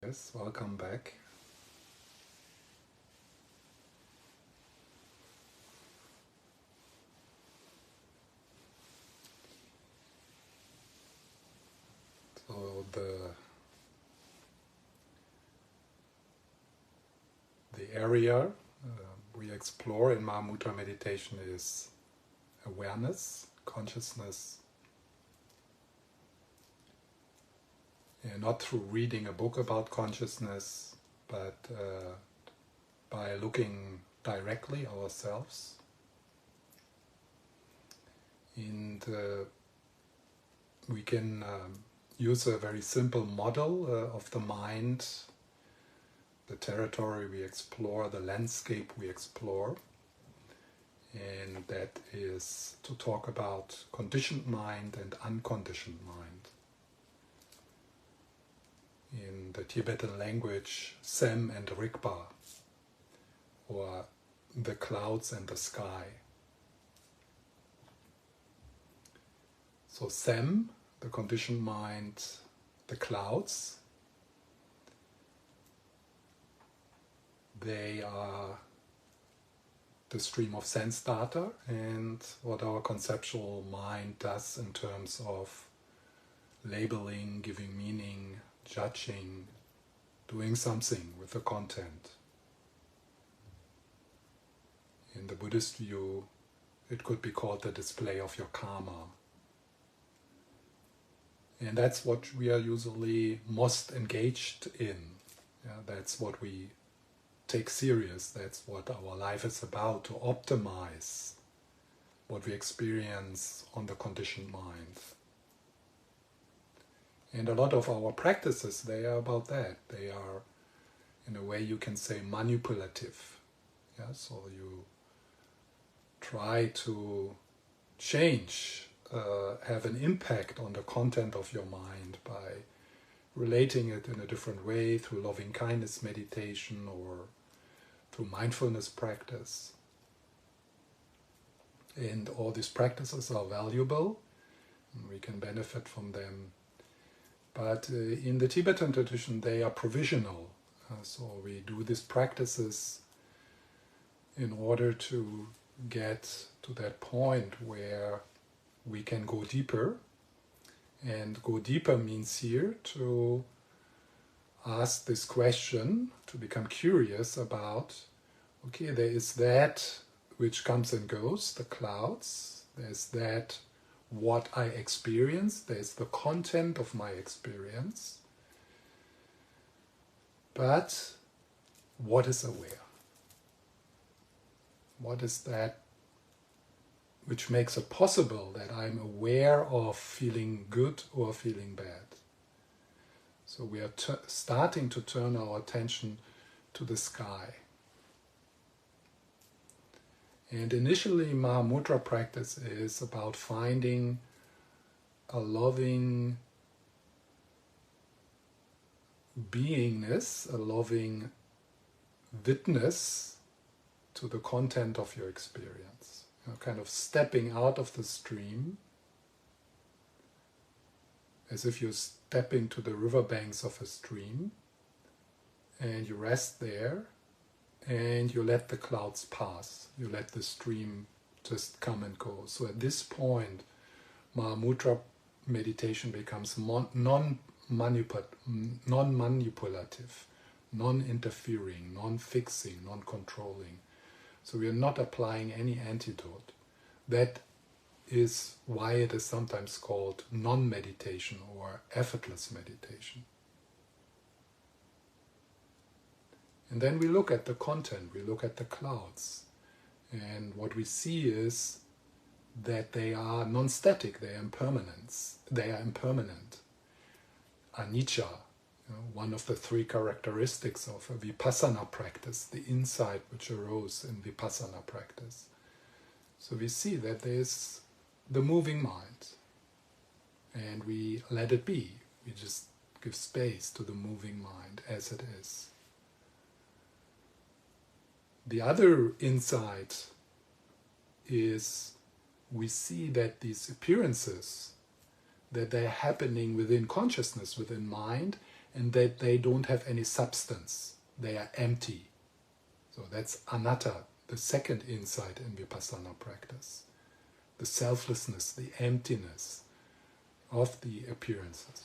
Yes, welcome back. So the area we explore in Mahamudra meditation is awareness, consciousness, and not through reading a book about consciousness, but by looking directly ourselves. And we can use a very simple model of the mind, the territory we explore, the landscape we explore, and that is to talk about conditioned mind and unconditioned mind. In the Tibetan language, Sem and Rigpa, or the clouds and the sky. So Sem, the conditioned mind, the clouds, they are the stream of sense data and what our conceptual mind does in terms of labeling, giving meaning, judging, doing something with the content. In the Buddhist view, it could be called the display of your karma. And that's what we are usually most engaged in. Yeah, that's what we take serious. That's what our life is about, to optimize what we experience on the conditioned mind. And a lot of our practices, they are about that. They are, in a way you can say, manipulative. Yeah, so you try to change, have an impact on the content of your mind by relating it in a different way through loving kindness meditation or through mindfulness practice. And all these practices are valuable, and we can benefit from them. But in the Tibetan tradition, they are provisional. So we do these practices in order to get to that point where we can go deeper. And go deeper means here to ask this question, to become curious about, okay, there is that which comes and goes, the clouds, there's that what I experience, there's the content of my experience, but what is aware? What is that which makes it possible that I'm aware of feeling good or feeling bad? So we are starting to turn our attention to the sky. And initially, Mahamudra practice is about finding a loving beingness, a loving witness to the content of your experience. You know, kind of stepping out of the stream, as if you're stepping to the riverbanks of a stream, and you rest there, and you let the clouds pass. You let the stream just come and go. So at this point, Mahamudra meditation becomes non-manipulative, non-interfering, non-fixing, non-controlling. So we are not applying any antidote. That is why it is sometimes called non-meditation or effortless meditation. And then we look at the content, we look at the clouds. And what we see is that they are non-static, they are impermanent. Anicca, one of the three characteristics of a vipassana practice, the insight which arose in vipassana practice. So we see that there is the moving mind, and we let it be. We just give space to the moving mind as it is. The other insight is we see that these appearances, that they're happening within consciousness, within mind, and that they don't have any substance. They are empty. So that's anatta, the second insight in Vipassana practice. The selflessness, the emptiness of the appearances.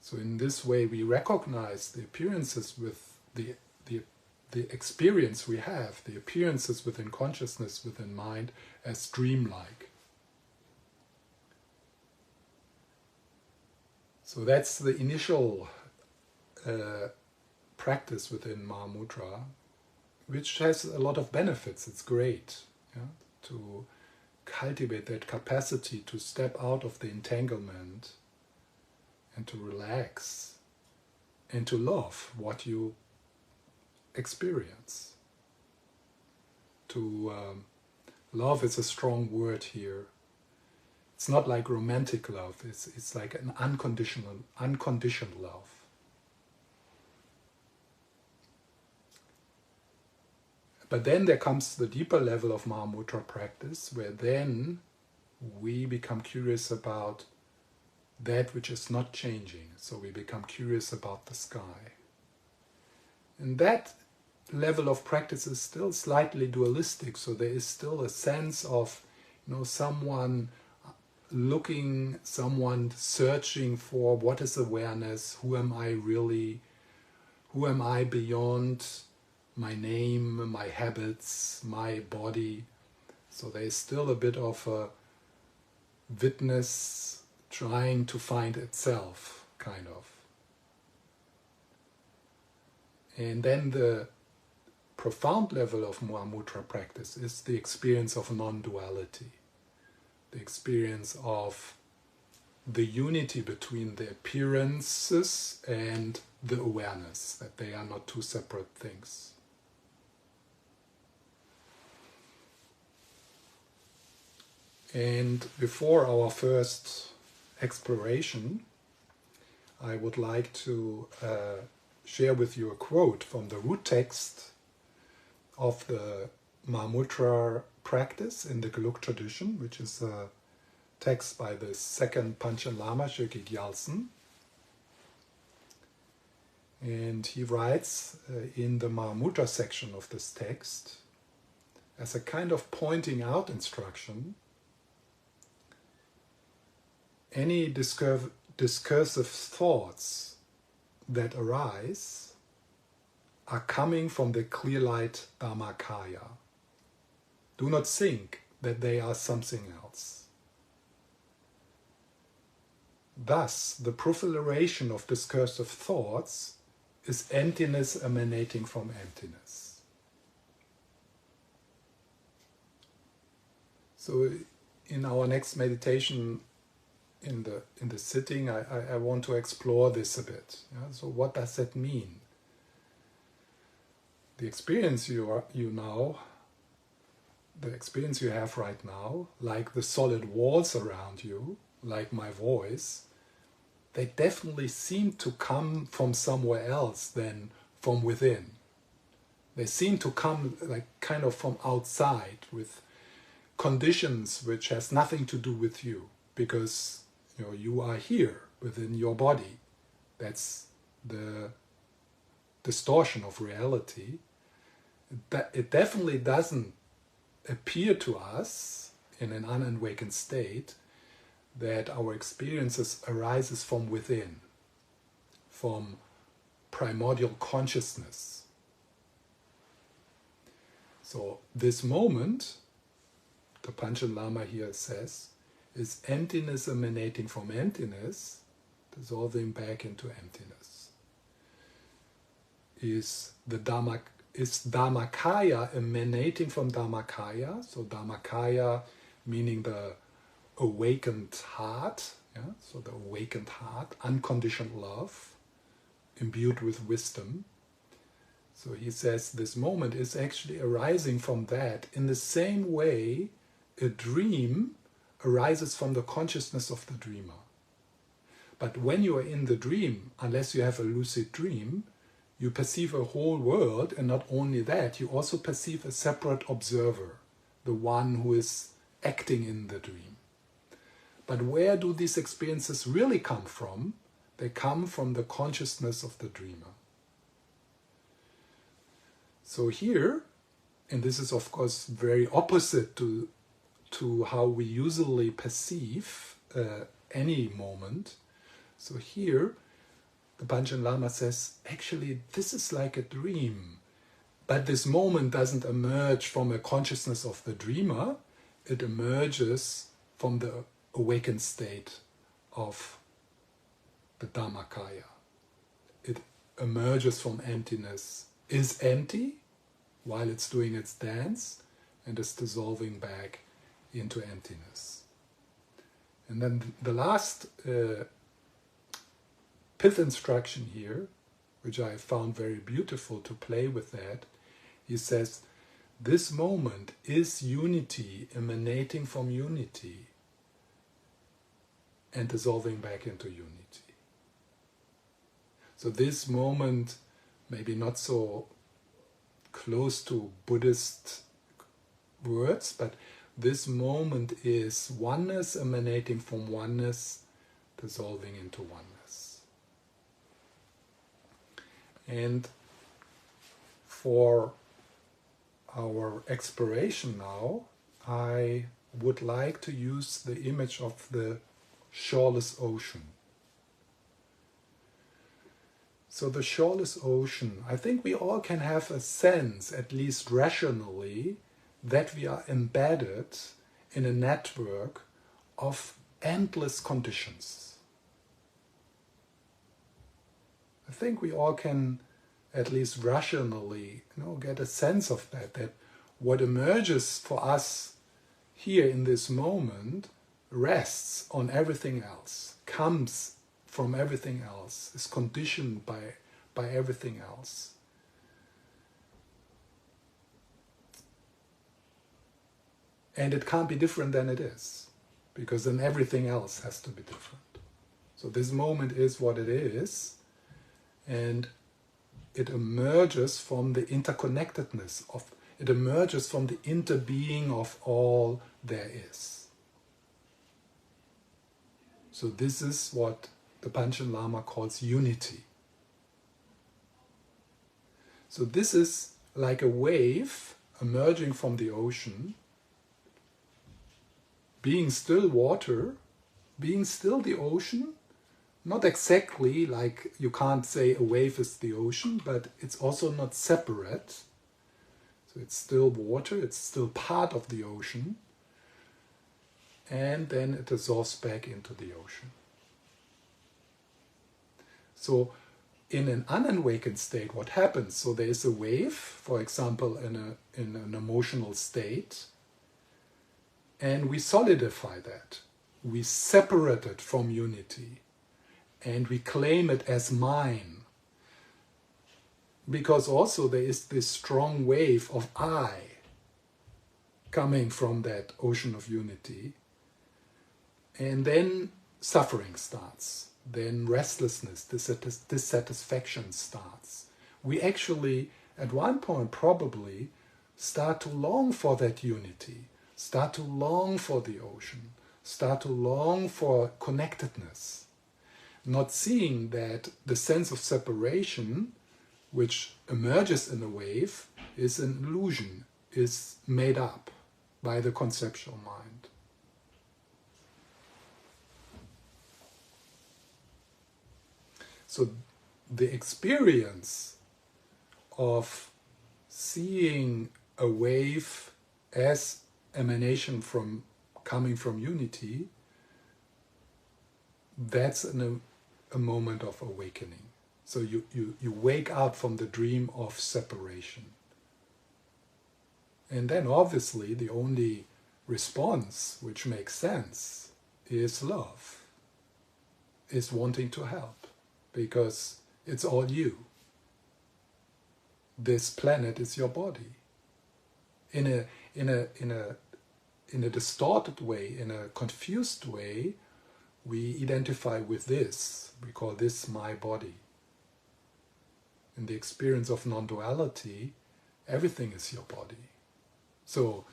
So in this way we recognize the appearances with the experience we have, the appearances within consciousness, within mind, as dreamlike. So that's the initial practice within Mahamudra, which has a lot of benefits. It's great, yeah? To cultivate that capacity to step out of the entanglement and to relax and to love what you experience. To love is a strong word here. It's not like romantic love. It's like an unconditioned love. But then there comes the deeper level of Mahamudra practice, where then we become curious about that which is not changing. So we become curious about the sky. And that level of practice is still slightly dualistic. So there is still a sense of, someone looking, someone searching for what is awareness, who am I really, who am I beyond my name, my habits, my body. So there is still a bit of a witness trying to find itself, kind of. And then the profound level of Mahamudra practice is the experience of non-duality, the experience of the unity between the appearances and the awareness, that they are not two separate things. And before our first exploration, I would like to share with you a quote from the root text of the Mahamudra practice in the Geluk tradition, which is a text by the second Panchen Lama, Shökyi Gyaltsen. And he writes in the Mahamudra section of this text, as a kind of pointing out instruction, any discursive thoughts that arise are coming from the clear light Dhammakaya. Do not think that they are something else. Thus, the proliferation of discursive thoughts is emptiness emanating from emptiness. So in our next meditation, in the sitting, I want to explore this a bit. Yeah? So what does that mean? The experience you have right now, like the solid walls around you, like my voice, they definitely seem to come from somewhere else than from within. They seem to come like kind of from outside with conditions which has nothing to do with you, because you are here within your body. That's the distortion of reality. It definitely doesn't appear to us in an unawakened state that our experiences arises from within, from primordial consciousness. So this moment, the Panchen Lama here says, is emptiness emanating from emptiness, dissolving back into emptiness. Is Dhammakaya emanating from Dhammakaya? So Dhammakaya meaning the awakened heart, yeah? So the awakened heart, unconditioned love, imbued with wisdom. So he says this moment is actually arising from that, in the same way a dream arises from the consciousness of the dreamer. But when you are in the dream, unless you have a lucid dream, you perceive a whole world, and not only that, you also perceive a separate observer, the one who is acting in the dream. But where do these experiences really come from? They come from the consciousness of the dreamer. So here, and this is of course very opposite to how we usually perceive any moment. So here, the Panchen Lama says, actually this is like a dream. But this moment doesn't emerge from a consciousness of the dreamer, it emerges from the awakened state of the Dhammakaya. It emerges from emptiness, is empty while it's doing its dance, and is dissolving back into emptiness. And then the last pith instruction here, which I found very beautiful to play with that, he says, this moment is unity emanating from unity and dissolving back into unity. So this moment, maybe not so close to Buddhist words, but this moment is oneness emanating from oneness, dissolving into oneness. And for our exploration now, I would like to use the image of the shoreless ocean. So the shoreless ocean, I think we all can have a sense, at least rationally, that we are embedded in a network of endless conditions. I think we all can, at least rationally, get a sense of that what emerges for us here in this moment rests on everything else, comes from everything else, is conditioned by everything else. And it can't be different than it is, because then everything else has to be different. So this moment is what it is, and it emerges from the interconnectedness it emerges from the interbeing of all there is. So this is what the Panchen Lama calls unity. So this is like a wave emerging from the ocean, being still water, being still the ocean. Not exactly like you can't say a wave is the ocean, but it's also not separate. So it's still water, it's still part of the ocean, and then it dissolves back into the ocean. So in an unawakened state, what happens? So there is a wave, for example, in an emotional state, and we solidify that. We separate it from unity. And we claim it as mine. Because also there is this strong wave of I coming from that ocean of unity. And then suffering starts. Then restlessness, dissatisfaction starts. We actually, at one point probably, start to long for that unity. Start to long for the ocean. Start to long for connectedness. Not seeing that the sense of separation, which emerges in a wave, is an illusion, is made up by the conceptual mind. So the experience of seeing a wave as emanation coming from unity, that's a moment of awakening. So you wake up from the dream of separation. And then obviously the only response which makes sense is love, is wanting to help, because it's all you. This planet is your body. In a distorted way, in a confused way, we identify with this. We call this my body. In the experience of non-duality, everything is your body. So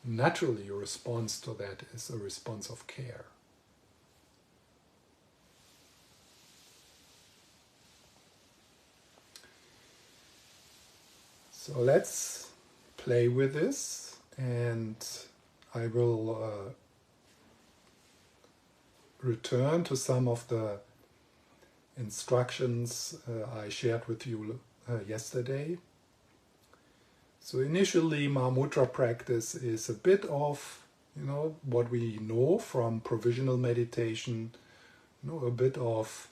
naturally your response to that is a response of care. So let's play with this, and I will return to some of the instructions I shared with you yesterday. So initially, Mahamudra practice is a bit of, what we know from provisional meditation, a bit of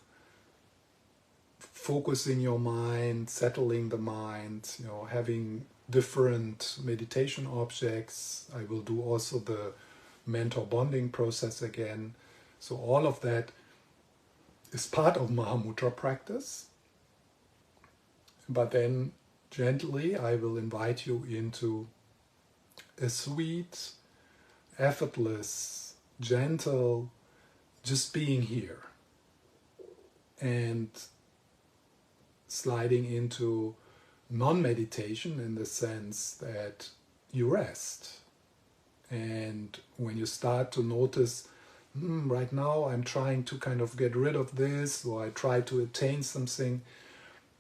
focusing your mind, settling the mind, having different meditation objects. I will do also the mentor bonding process again. So all of that is part of Mahamudra practice. But then gently I will invite you into a sweet, effortless, gentle, just being here, and sliding into non-meditation in the sense that you rest. And when you start to notice, right now I'm trying to kind of get rid of this, or I try to attain something,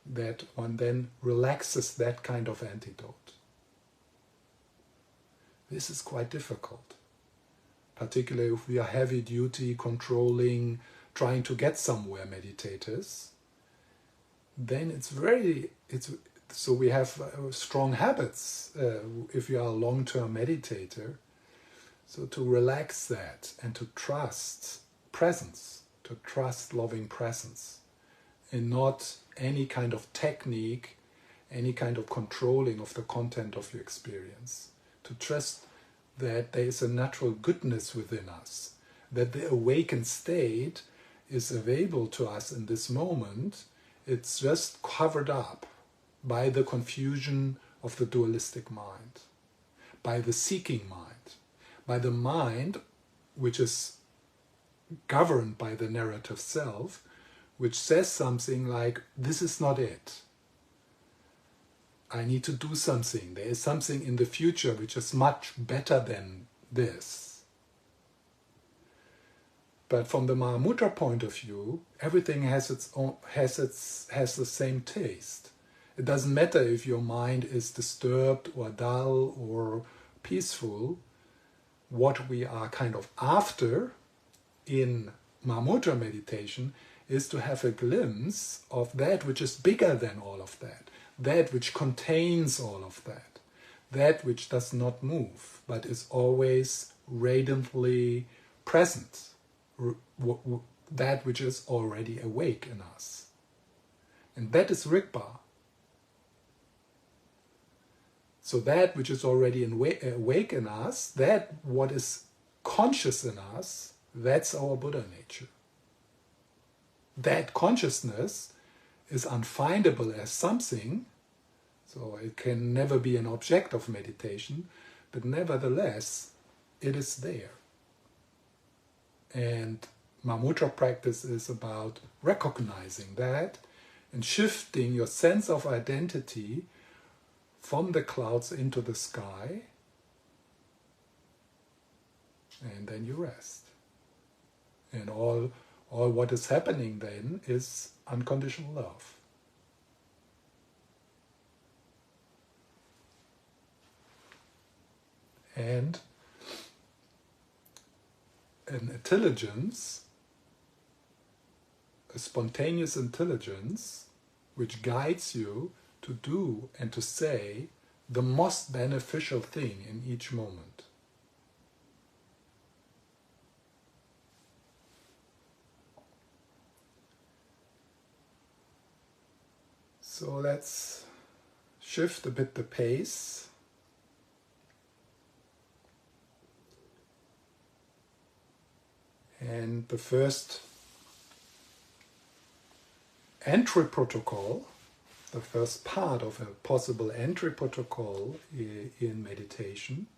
that one then relaxes that kind of antidote. This is quite difficult, particularly if we are heavy duty, controlling, trying to get somewhere meditators. Then so we have strong habits if you are a long-term meditator. So to relax that and to trust presence, to trust loving presence, and not any kind of technique, any kind of controlling of the content of your experience. To trust that there is a natural goodness within us, that the awakened state is available to us in this moment. It's just covered up by the confusion of the dualistic mind, by the seeking mind, by the mind which is governed by the narrative self, which says something like, this is not it. I need to do something. There is something in the future which is much better than this. But from the Mahamudra point of view, everything has the same taste. It doesn't matter if your mind is disturbed or dull or peaceful. What we are kind of after in Mahamudra meditation is to have a glimpse of that which is bigger than all of that, that which contains all of that, that which does not move, but is always radiantly present, that which is already awake in us. And that is Rigpa. So that which is already awake in us, that what is conscious in us, that's our Buddha nature. That consciousness is unfindable as something, so it can never be an object of meditation, but nevertheless, it is there. And Mahamudra practice is about recognizing that and shifting your sense of identity from the clouds into the sky, and then you rest. And all what is happening then is unconditional love. And an intelligence, a spontaneous intelligence, which guides you to do and to say the most beneficial thing in each moment. So let's shift a bit the pace. And the first entry protocol, the first part of a possible entry protocol in meditation,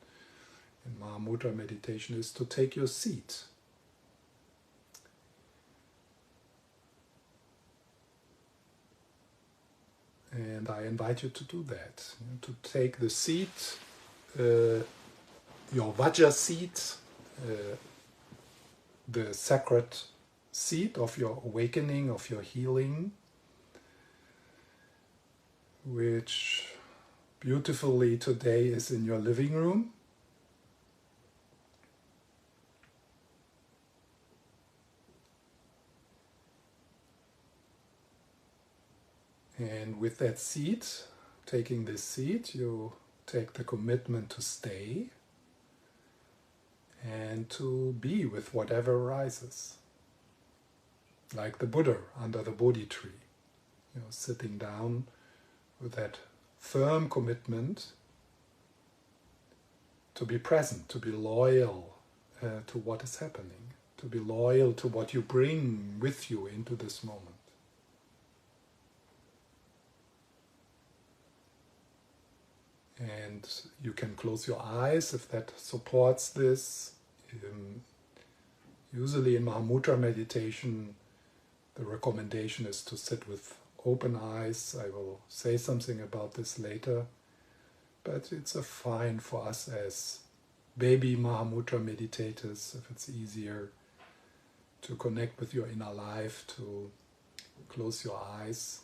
in Mahamudra meditation, is to take your seat. And I invite you to do that, to take the seat, your Vajra seat, the sacred seat of your awakening, of your healing, which beautifully today is in your living room. And with that seat, taking this seat, you take the commitment to stay and to be with whatever arises. Like the Buddha under the Bodhi tree, sitting down with that firm commitment to be present, to be loyal to what is happening, to be loyal to what you bring with you into this moment. And you can close your eyes if that supports this. Usually in Mahamudra meditation, the recommendation is to sit with open eyes. I will say something about this later. But it's fine for us as baby Mahamudra meditators, if it's easier to connect with your inner life, to close your eyes.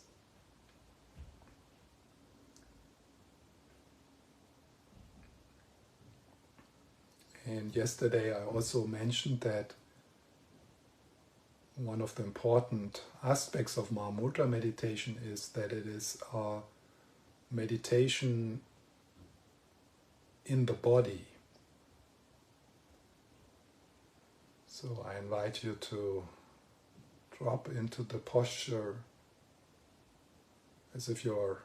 And yesterday I also mentioned that one of the important aspects of Mahamudra meditation is that it is a meditation in the body. So I invite you to drop into the posture as if your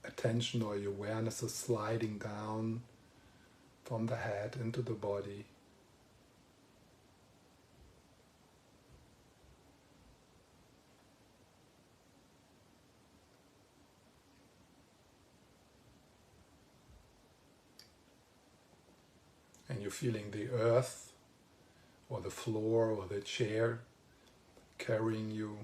attention or your awareness is sliding down from the head into the body. And you're feeling the earth or the floor or the chair carrying you.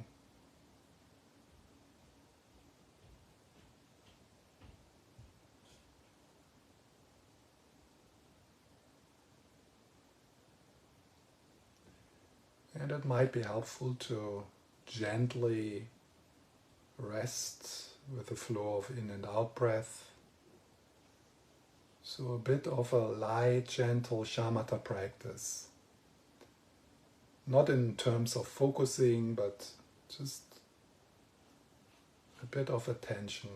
And it might be helpful to gently rest with the flow of in and out breath. So a bit of a light, gentle shamatha practice. Not in terms of focusing, but just a bit of attention.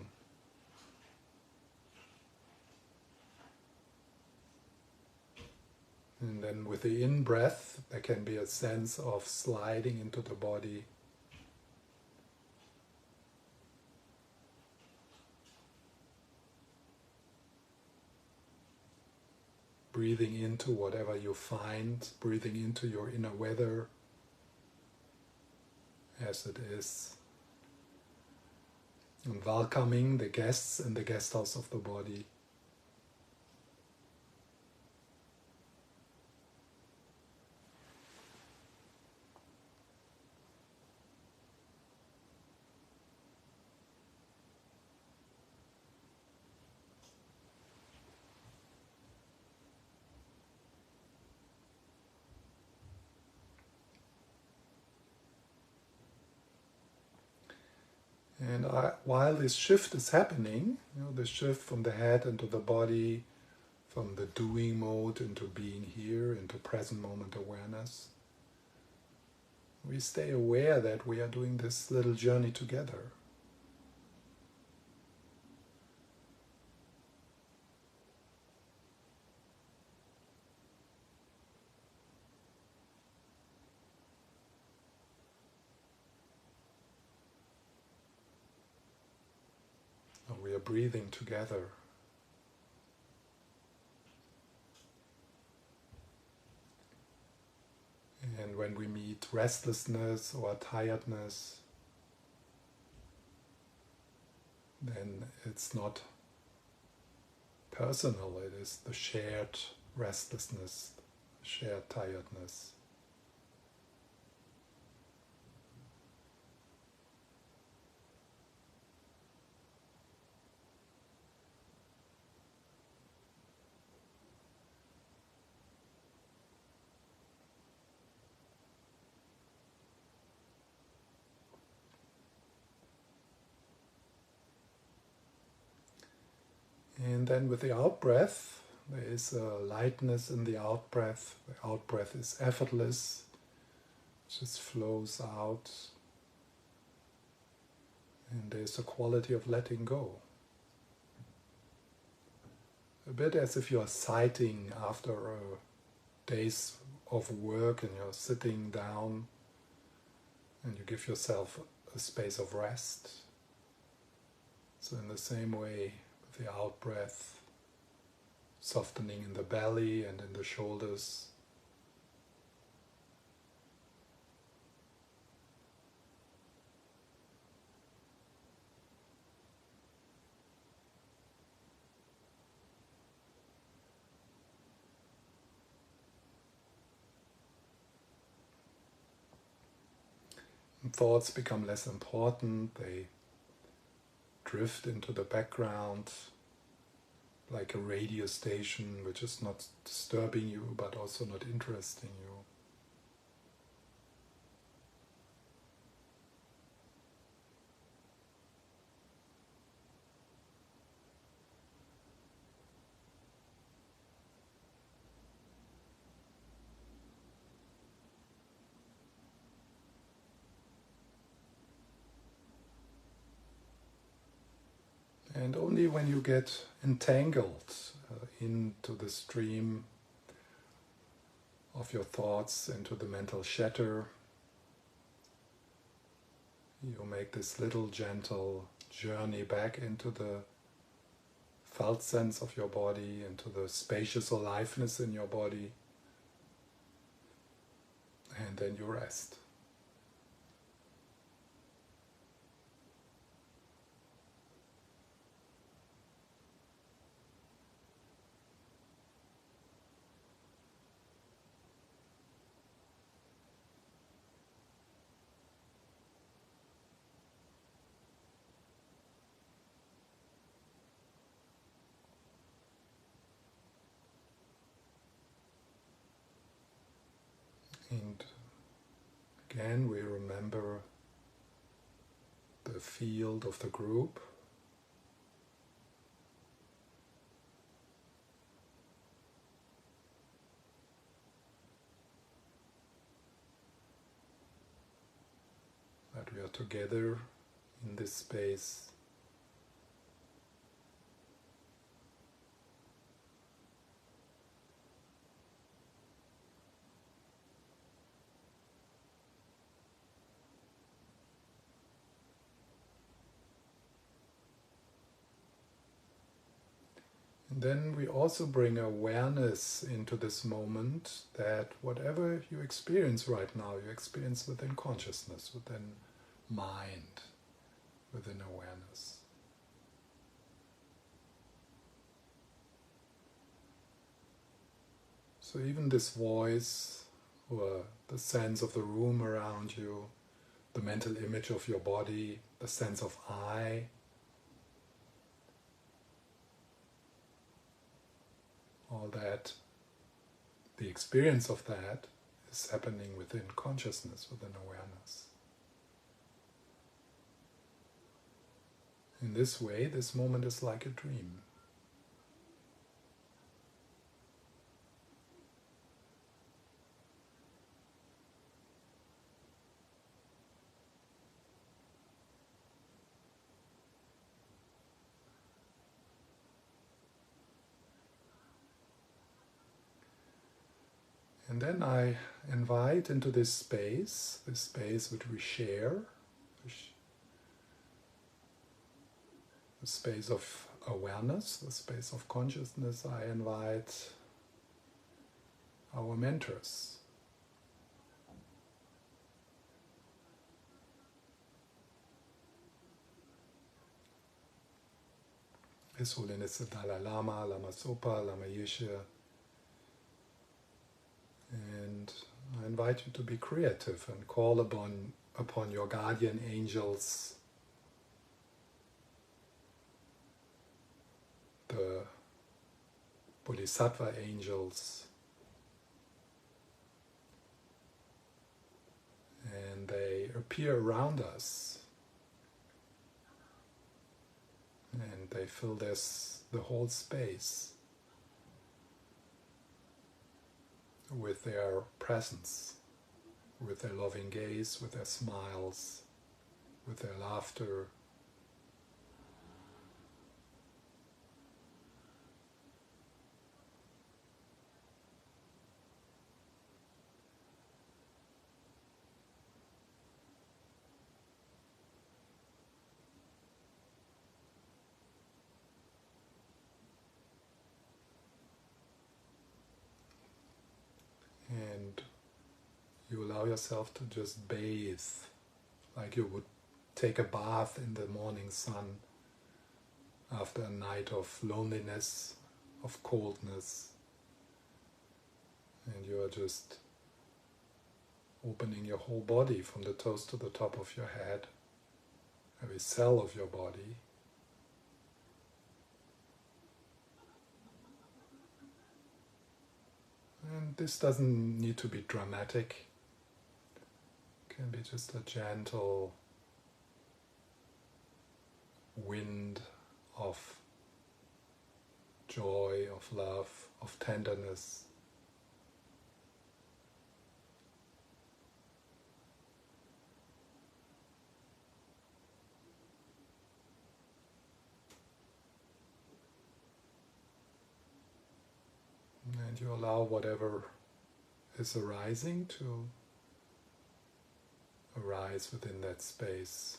And then with the in-breath, there can be a sense of sliding into the body. Breathing into whatever you find, breathing into your inner weather as it is. And welcoming the guests in the guest house of the body. And while this shift is happening, the shift from the head into the body, from the doing mode into being here, into present moment awareness, we stay aware that we are doing this little journey together. We are breathing together. And when we meet restlessness or tiredness, then it's not personal, it is the shared restlessness, shared tiredness. And then with the out-breath, there is a lightness in the out-breath. The out-breath is effortless, just flows out. And there's a quality of letting go. A bit as if you're sighting after a day's of work and you're sitting down and you give yourself a space of rest. So in the same way, with the out-breath, softening in the belly and in the shoulders. And thoughts become less important, they drift into the background like a radio station which is not disturbing you but also not interesting you. And only when you get entangled into the stream of your thoughts, into the mental shatter, you make this little gentle journey back into the felt sense of your body, into the spacious aliveness in your body, and then you rest. And again, we remember the field of the group. That we are together in this space. And then we also bring awareness into this moment that whatever you experience right now, you experience within consciousness, within mind, within awareness. So even this voice, or the sense of the room around you, the mental image of your body, the sense of I, all that, the experience of that is happening within consciousness, within awareness. In this way, this moment is like a dream. And then I invite into this space which we share, the space of awareness, the space of consciousness. I invite our mentors. His Holiness the Dalai Lama, Lama Zopa, Lama Yeshe. And I invite you to be creative and call upon your guardian angels, the Bodhisattva angels, and they appear around us. And they fill the whole space with their presence, with their loving gaze, with their smiles, with their laughter. And you allow yourself to just bathe like you would take a bath in the morning sun after a night of loneliness, of coldness. And you are just opening your whole body from the toes to the top of your head, every cell of your body. And this doesn't need to be dramatic. It can be just a gentle wind of joy, of love, of tenderness. And you allow whatever is arising to arise within that space.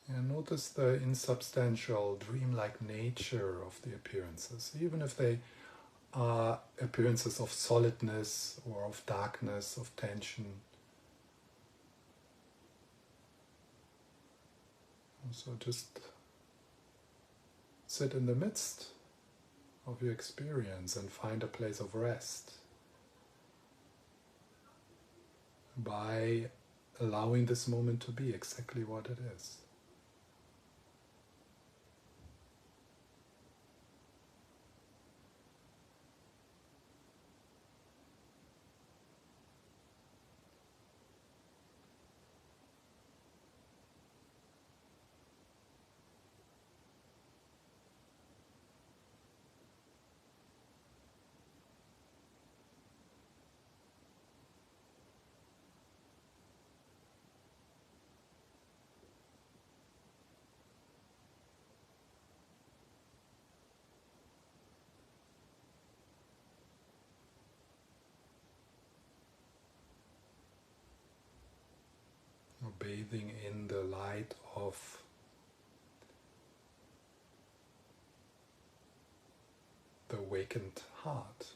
And notice the insubstantial, dreamlike nature of the appearances, even if they are appearances of solidness or of darkness, of tension. So just sit in the midst of your experience and find a place of rest by allowing this moment to be exactly what it is. Bathing in the light of the awakened heart.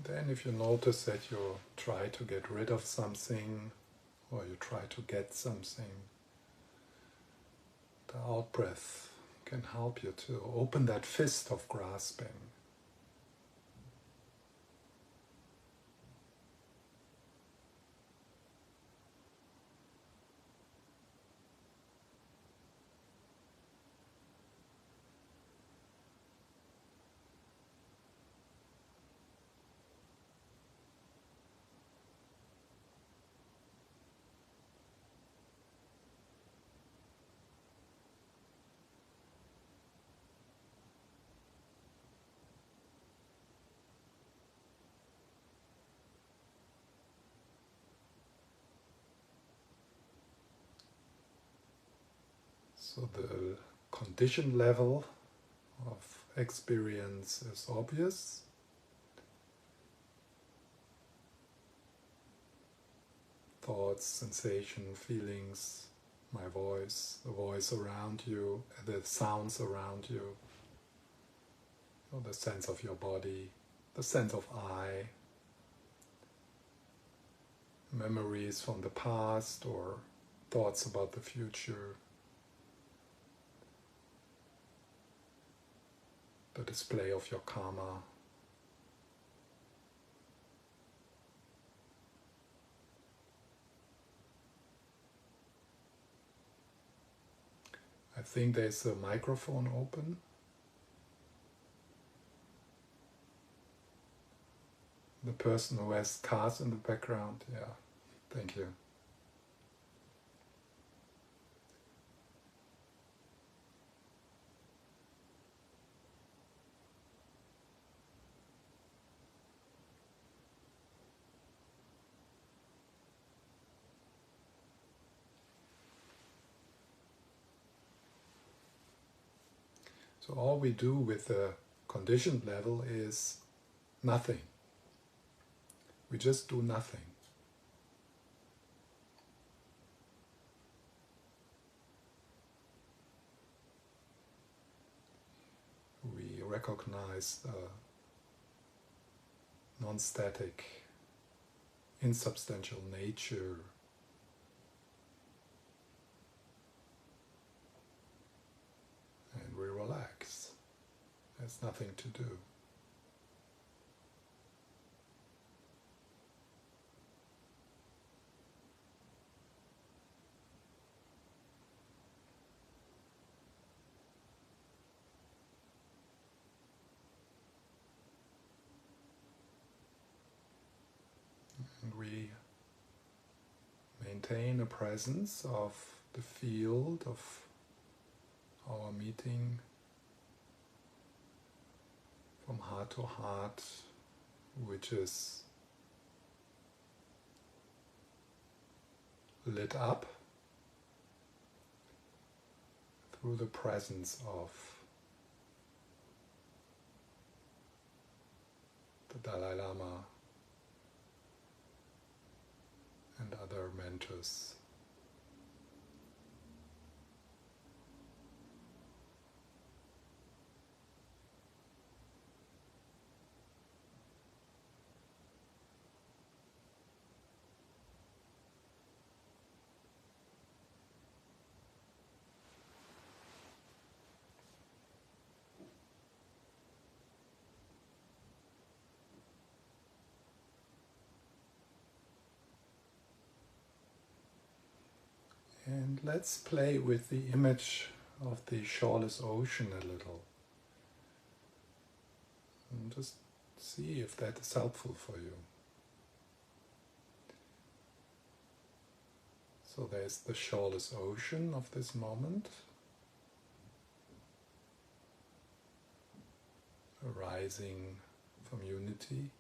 Then if you notice that you try to get rid of something or you try to get something, the out-breath can help you to open that fist of grasping. So the condition level of experience is obvious. Thoughts, sensation, feelings my voice, the voice around you, the sounds around you, the sense of your body, the sense of I, memories from the past or thoughts about the future, the display of your karma. I think there's a microphone open. The person who has cars in the background, yeah, thank you. So all we do with the conditioned level is nothing. We just do nothing. We recognize the non-static, insubstantial nature and we relax. There's nothing to do. And we maintain a presence of the field of our meeting from heart to heart, which is lit up through the presence of the Dalai Lama and other mentors. And let's play with the image of the shoreless ocean a little. And just see if that is helpful for you. So there's the shoreless ocean of this moment, arising from unity.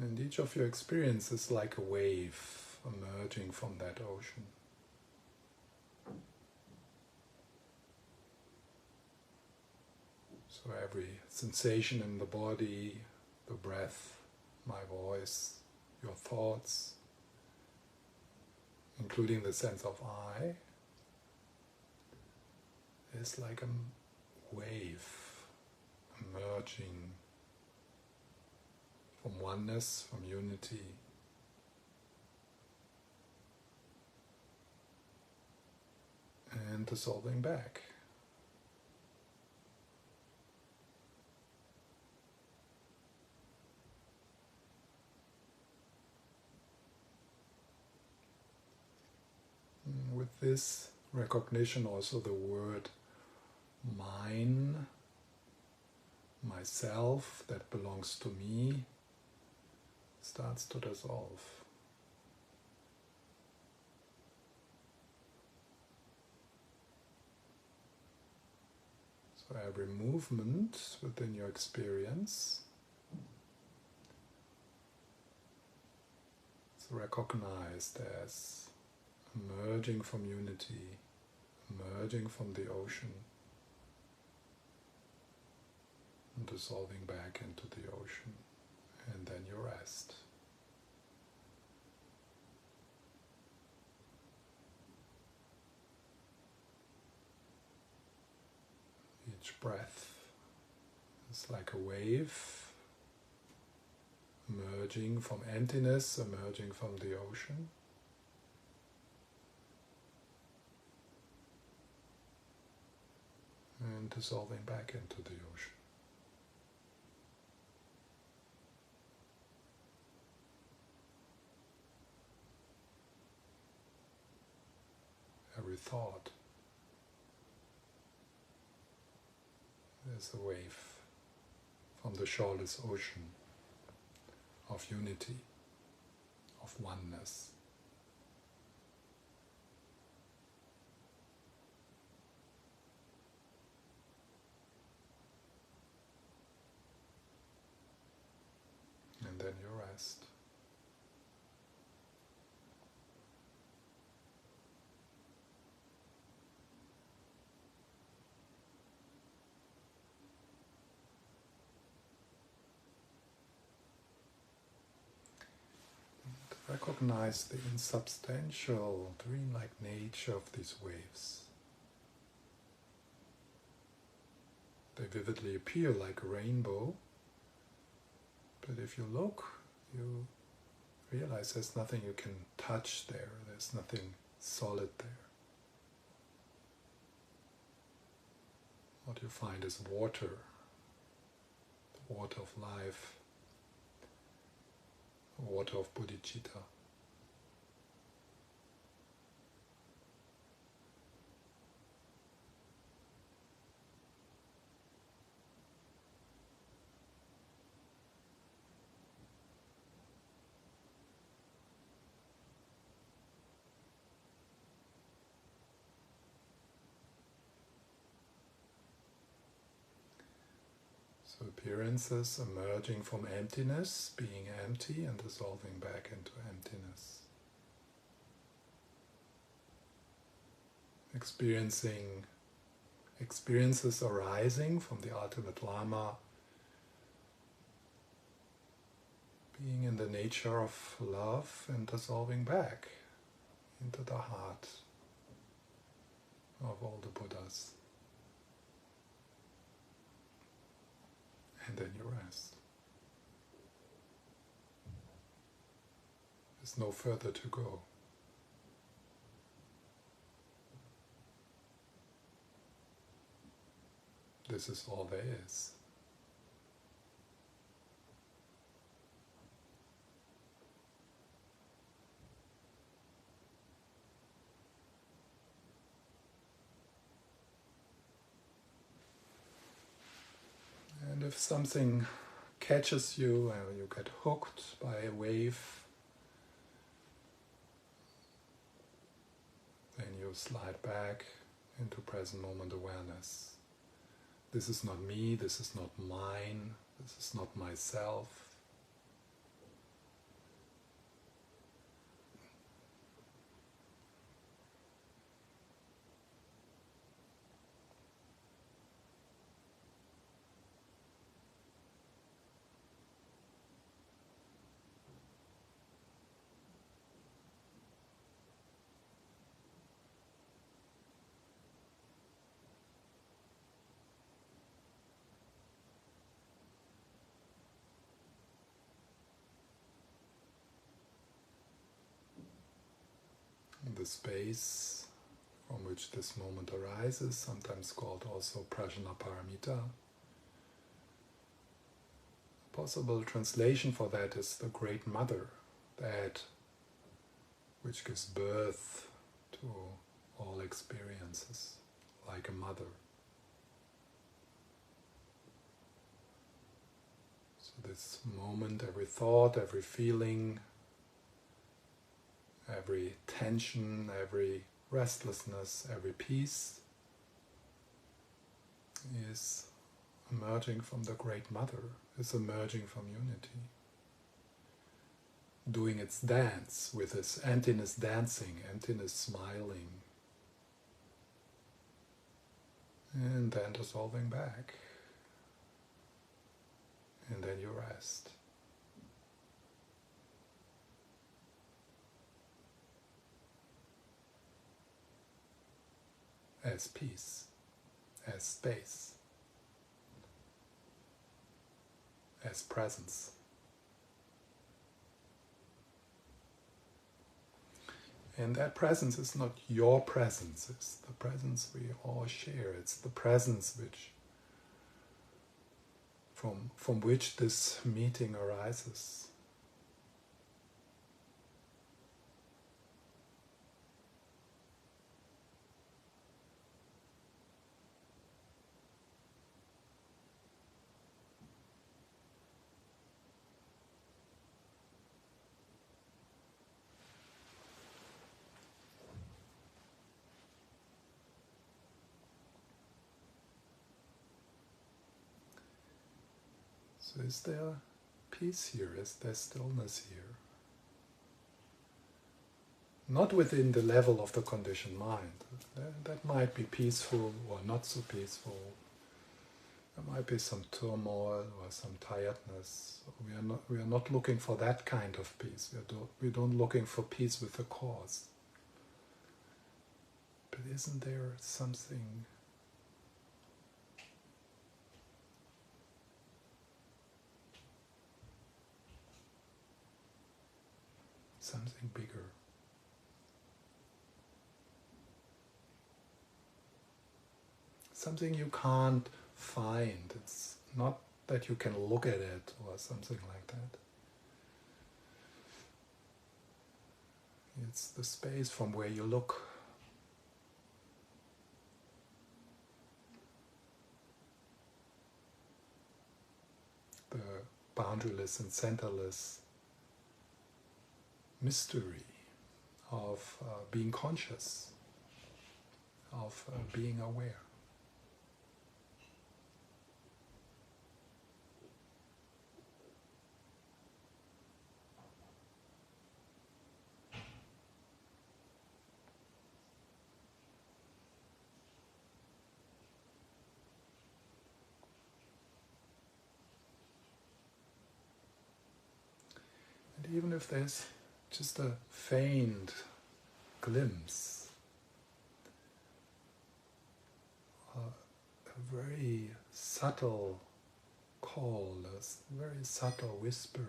And each of your experiences is like a wave emerging from that ocean. So every sensation in the body, the breath, my voice, your thoughts, including the sense of I, is like a wave emerging from oneness, from unity. And dissolving back. With this recognition, also the word mine, myself, that belongs to me, starts to dissolve. So every movement within your experience is recognized as emerging from unity, emerging from the ocean, and dissolving back into the ocean, and then you rest. Each breath is like a wave emerging from emptiness, emerging from the ocean. And dissolving back into the ocean. Every thought is a wave from the shoreless ocean of unity, of oneness. And then you rest. Recognize the insubstantial, dreamlike nature of these waves. They vividly appear like a rainbow, but if you look, you realize there's nothing you can touch there, there's nothing solid there. What you find is water, the water of life, the water of bodhicitta. So appearances emerging from emptiness, being empty and dissolving back into emptiness. Experiences arising from the ultimate Lama, being in the nature of love and dissolving back into the heart of all the Buddhas. And then you rest. There's no further to go. This is all there is. And if something catches you or you get hooked by a wave, then you slide back into present moment awareness. This is not me, this is not mine, this is not myself. The space from which this moment arises, sometimes called also Prajna Paramita. A possible translation for that is the Great Mother, that which gives birth to all experiences, like a mother. So this moment, every thought, every feeling, every tension, every restlessness, every peace is emerging from the Great Mother, is emerging from unity. Doing its dance with this emptiness dancing, emptiness smiling, and then dissolving back. And then you rest. As peace, as space. as presence. And that presence is not your presence, it's the presence we all share. It's the presence which, from which this meeting arises. So is there peace here? Is there stillness here? Not within the level of the conditioned mind. That might be peaceful or not so peaceful. There might be some turmoil or some tiredness. We are not looking for that kind of peace. We don't looking for peace with the cause. But isn't there something bigger? Something you can't find. It's not that you can look at it or something like that. It's the space from where you look. The boundaryless and centerless mystery of being conscious, of being aware. And even if there's just a faint glimpse, a very subtle call, a very subtle whisper,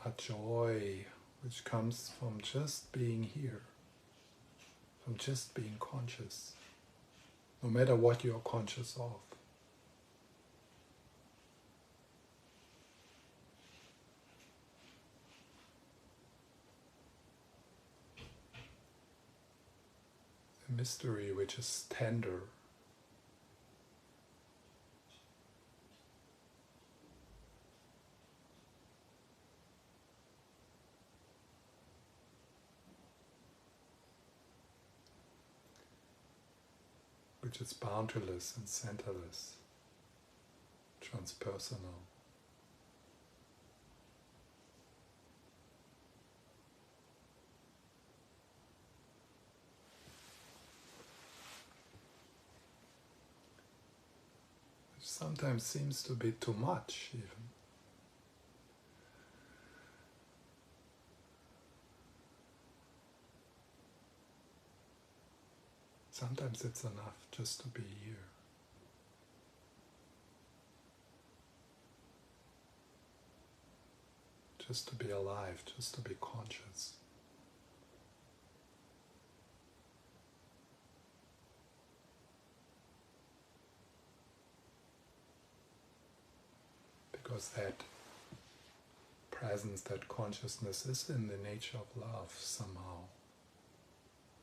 a joy which comes from just being here, from just being conscious, no matter what you're conscious of. A mystery which is tender, which is boundaryless and centerless, transpersonal. Which sometimes seems to be too much even. Sometimes it's enough just to be here. Just to be alive, just to be conscious. Because that presence, that consciousness is in the nature of love somehow.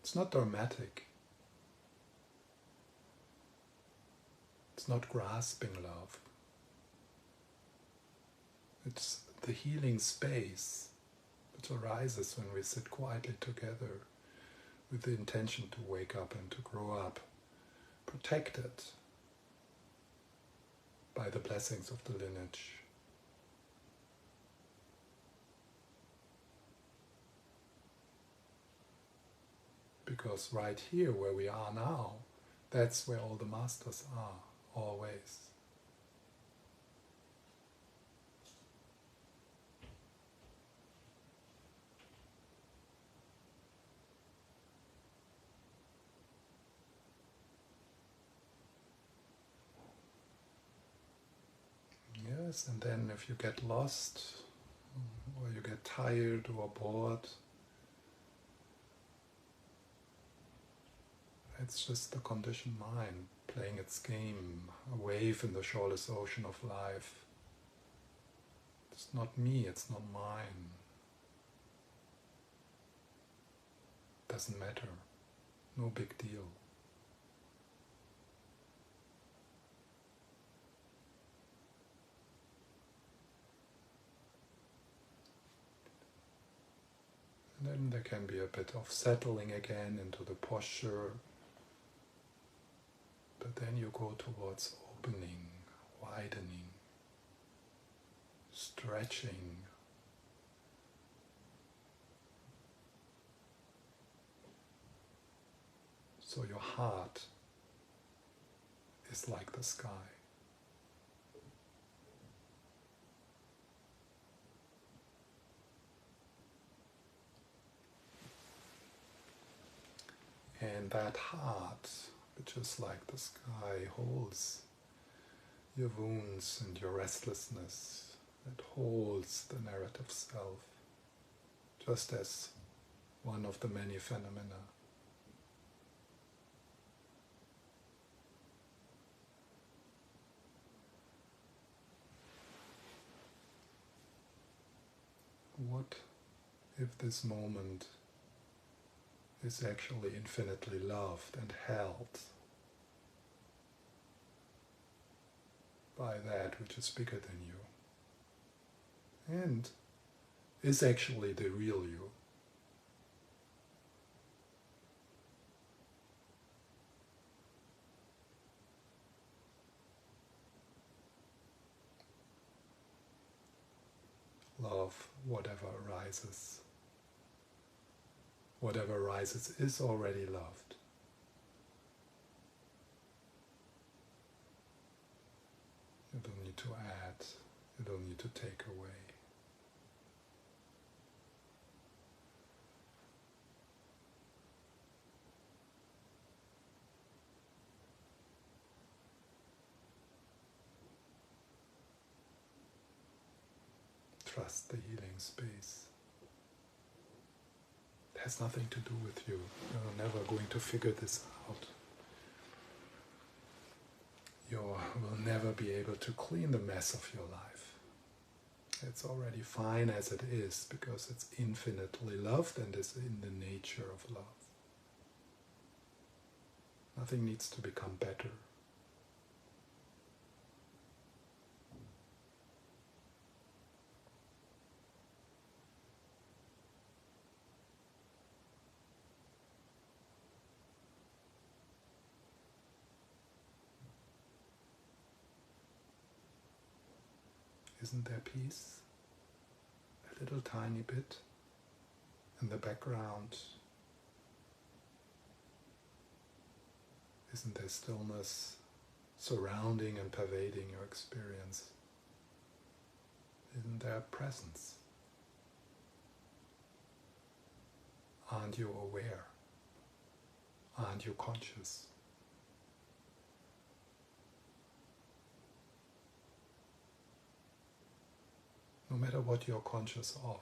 It's not dramatic. It's not grasping love. It's the healing space which arises when we sit quietly together with the intention to wake up and to grow up, protected by the blessings of the lineage. Because right here where we are now, that's where all the masters are. Always. practice, and then if you get lost or you get tired or bored, it's just the conditioned mind playing its game, a wave in the shoreless ocean of life. It's not me, it's not mine. Doesn't matter. No big deal. And then there can be a bit of settling again into the posture, but then you go towards opening, widening, stretching. So your heart is like the sky. And that heart, which is like the sky, holds your wounds and your restlessness. It holds the narrative self, just as one of the many phenomena. What if this moment is actually infinitely loved and held by that which is bigger than you, and is actually the real you? Love whatever arises. Whatever arises is already loved. You don't need to add, you don't need to take away. Trust the healing space. It has nothing to do with you. You're never going to figure this out. You will never be able to clean the mess of your life. It's already fine as it is, because it's infinitely loved and is in the nature of love. Nothing needs to become better. Isn't there peace? A little tiny bit in the background. Isn't there stillness surrounding and pervading your experience? Isn't there presence? Aren't you aware? Aren't you conscious? No matter what you're conscious of.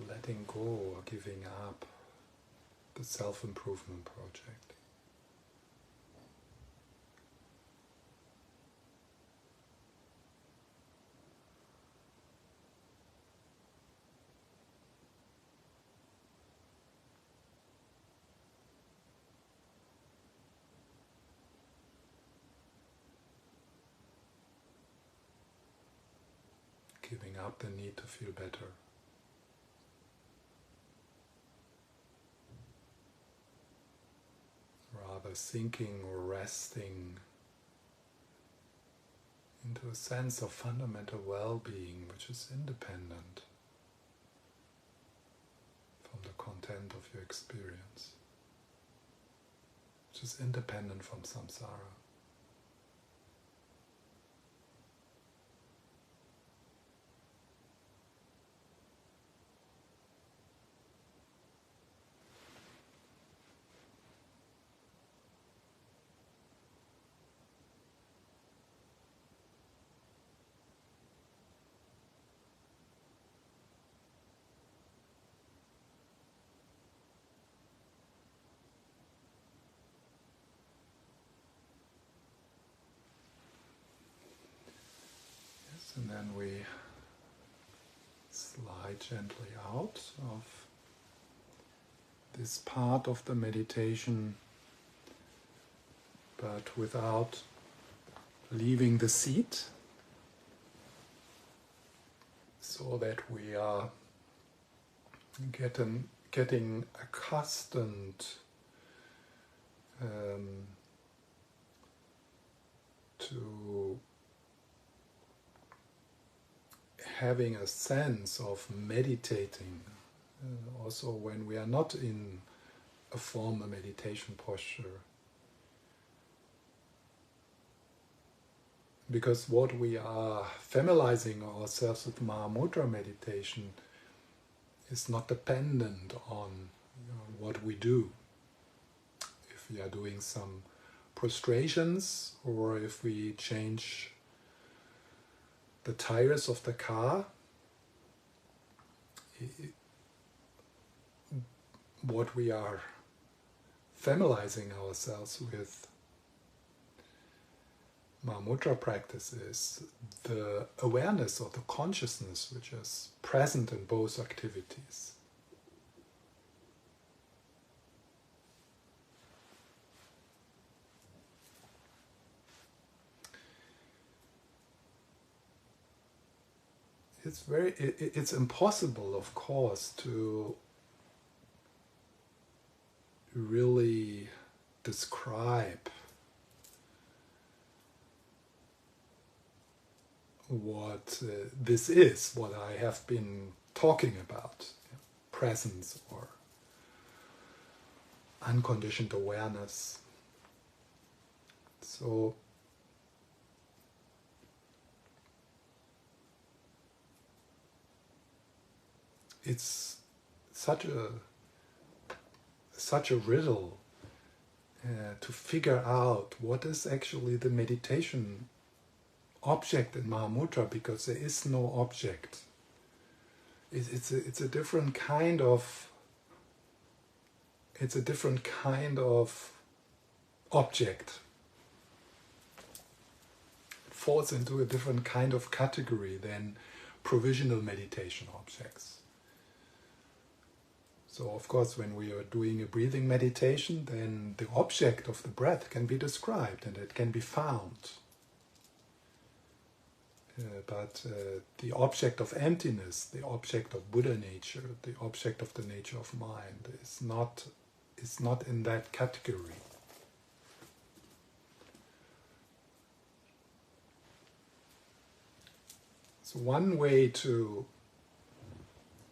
Letting go or giving up the self-improvement project. Giving up the need to feel better. sinking or resting into a sense of fundamental well-being which is independent from the content of your experience, which is independent from samsara. And then we slide gently out of this part of the meditation, but without leaving the seat, so that we are getting accustomed to having a sense of meditating, also when we are not in a formal meditation posture. Because what we are familiarizing ourselves with Mahamudra meditation is not dependent on what we do. If we are doing some prostrations, or if we change the tires of the car, what we are familiarizing ourselves with Mahamudra practice is the awareness or the consciousness which is present in both activities. It's impossible, of course, to really describe what this is, what I have been talking about, presence or unconditioned awareness. So it's such a riddle to figure out what is actually the meditation object in Mahamudra, because there is no object. It's a different kind of object. It falls into a different kind of category than provisional meditation objects. So of course, when we are doing a breathing meditation, then the object of the breath can be described and it can be found. But the object of emptiness, the object of Buddha nature, the object of the nature of mind is not in that category. So one way to,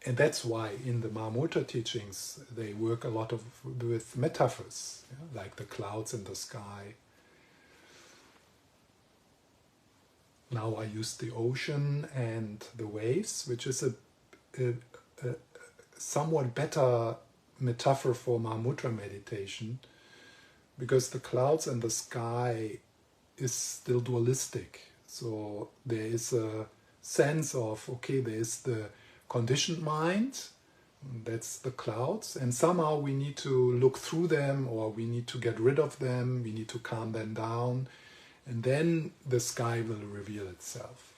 and that's why in the Mahamudra teachings they work a lot with metaphors, like the clouds in the sky. Now I use the ocean and the waves, which is a somewhat better metaphor for Mahamudra meditation, because the clouds and the sky is still dualistic. So there is a sense of, okay, there is the conditioned mind, that's the clouds, and somehow we need to look through them, or we need to get rid of them, we need to calm them down, and then the sky will reveal itself.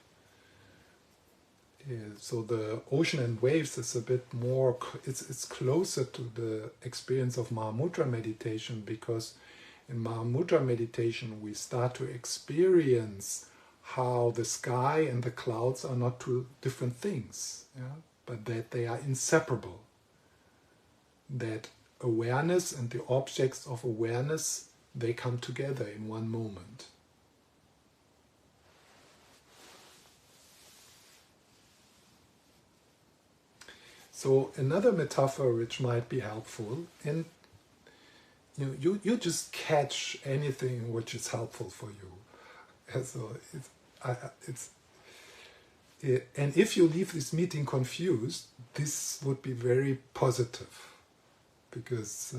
So the ocean and waves is a bit more, it's closer to the experience of Mahamudra meditation, because in Mahamudra meditation we start to experience how the sky and the clouds are not two different things, but that they are inseparable. That awareness and the objects of awareness they come together in one moment. So another metaphor which might be helpful, and you just catch anything which is helpful for you. And so and if you leave this meeting confused, this would be very positive, because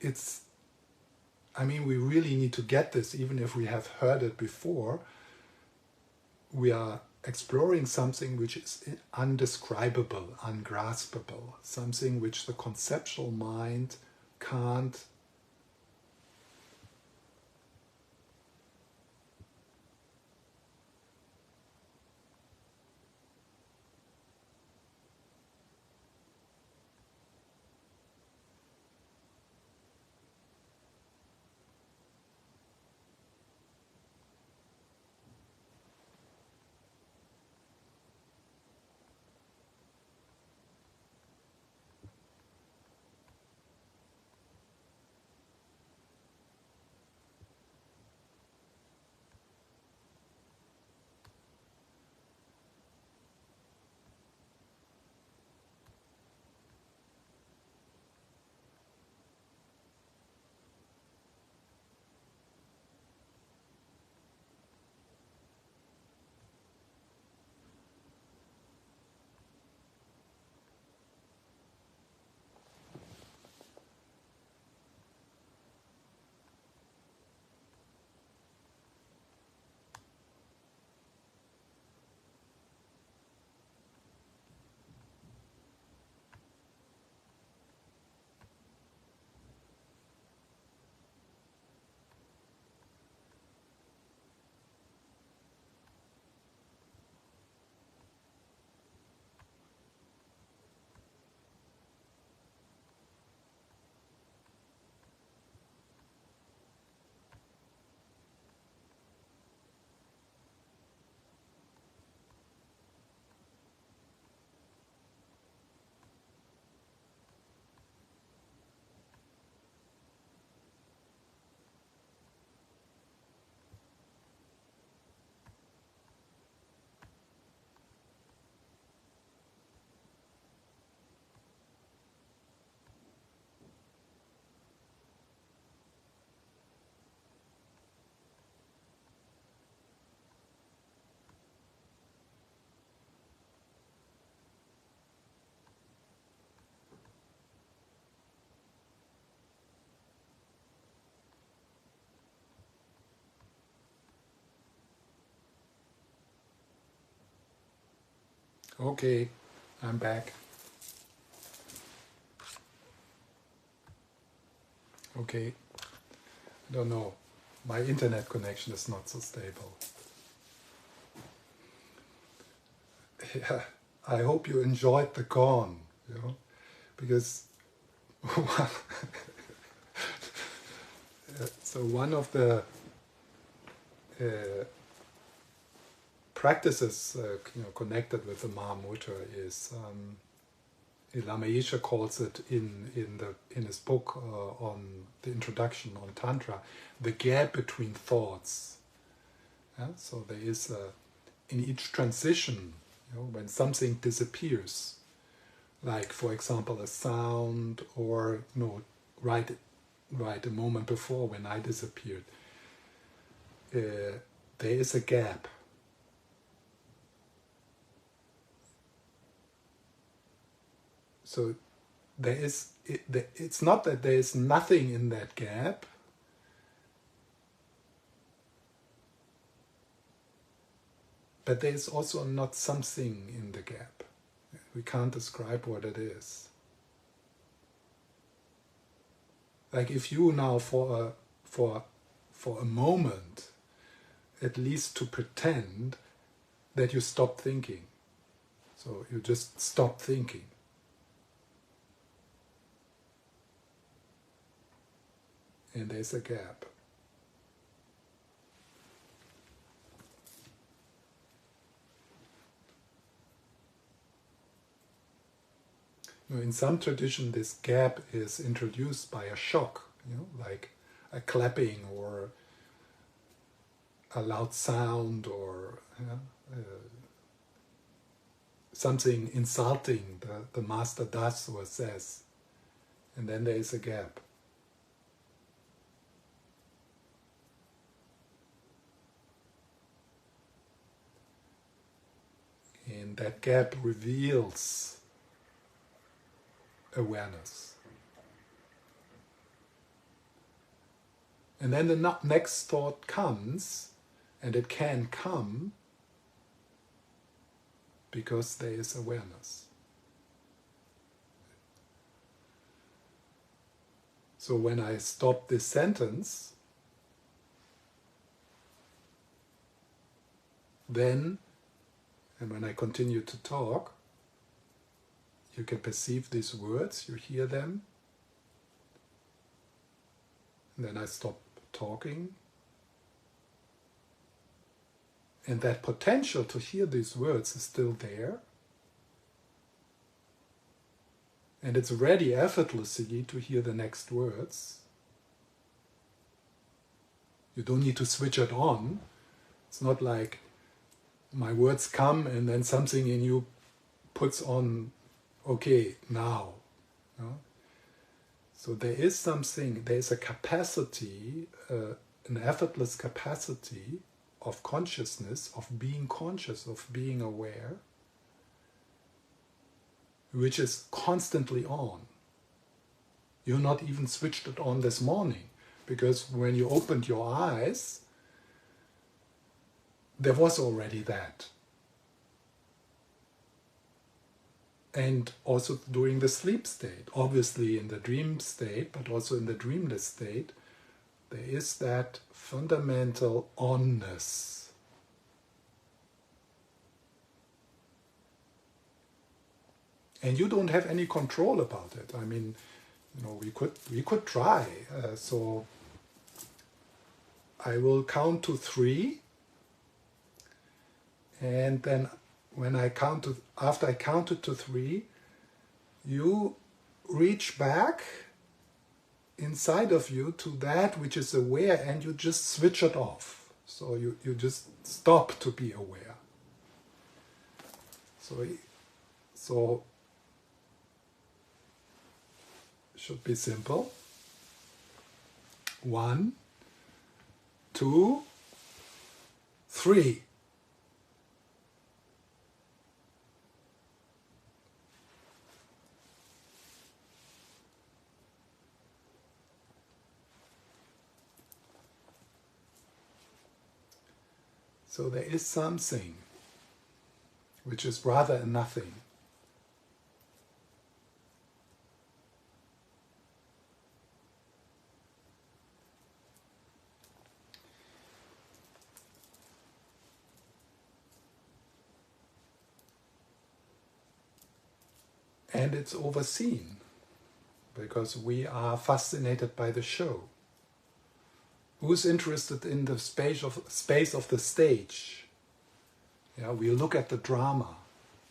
it's, I mean, we really need to get this, even if we have heard it before. We are exploring something which is undescribable, ungraspable, something which the conceptual mind can't Okay, I'm back. Okay, I don't know. My internet connection is not so stable. Yeah, I hope you enjoyed the gone, because so one of the practices connected with the Mahamudra is Lama Yeshe calls it in his book on the introduction on Tantra, the gap between thoughts. Yeah? So there is in each transition, when something disappears, like for example a sound, or right a moment before when I disappeared, there is a gap. So it's not that there is nothing in that gap, but there is also not something in the gap. We can't describe what it is. Like if you now for a moment, at least to pretend that you stop thinking. So you just stop thinking. And there's a gap. In some tradition, this gap is introduced by a shock, like a clapping or a loud sound or something insulting the master does or says, and then there is a gap. And that gap reveals awareness. And then the next thought comes, and it can come because there is awareness. So when I stop this sentence, then, and when I continue to talk, you can perceive these words, you hear them, and then I stop talking. And that potential to hear these words is still there. And it's ready effortlessly to hear the next words. You don't need to switch it on. It's not like my words come and then something in you puts on, okay, now. So there is something, there is a capacity, an effortless capacity of consciousness, of being conscious, of being aware, which is constantly on. You're not even switched it on this morning, because when you opened your eyes, there was already that. And also during the sleep state, obviously in the dream state, but also in the dreamless state, there is that fundamental onness. And you don't have any control about it. I mean, we could try. So I will count to 3, and then after I counted to 3, you reach back inside of you to that which is aware, and you just switch it off. So you just stop to be aware. So should be simple. 1, 2, 3. So there is something which is rather a nothing. And it's overseen, because we are fascinated by the show. Who's interested in the space of the stage? Yeah, we look at the drama.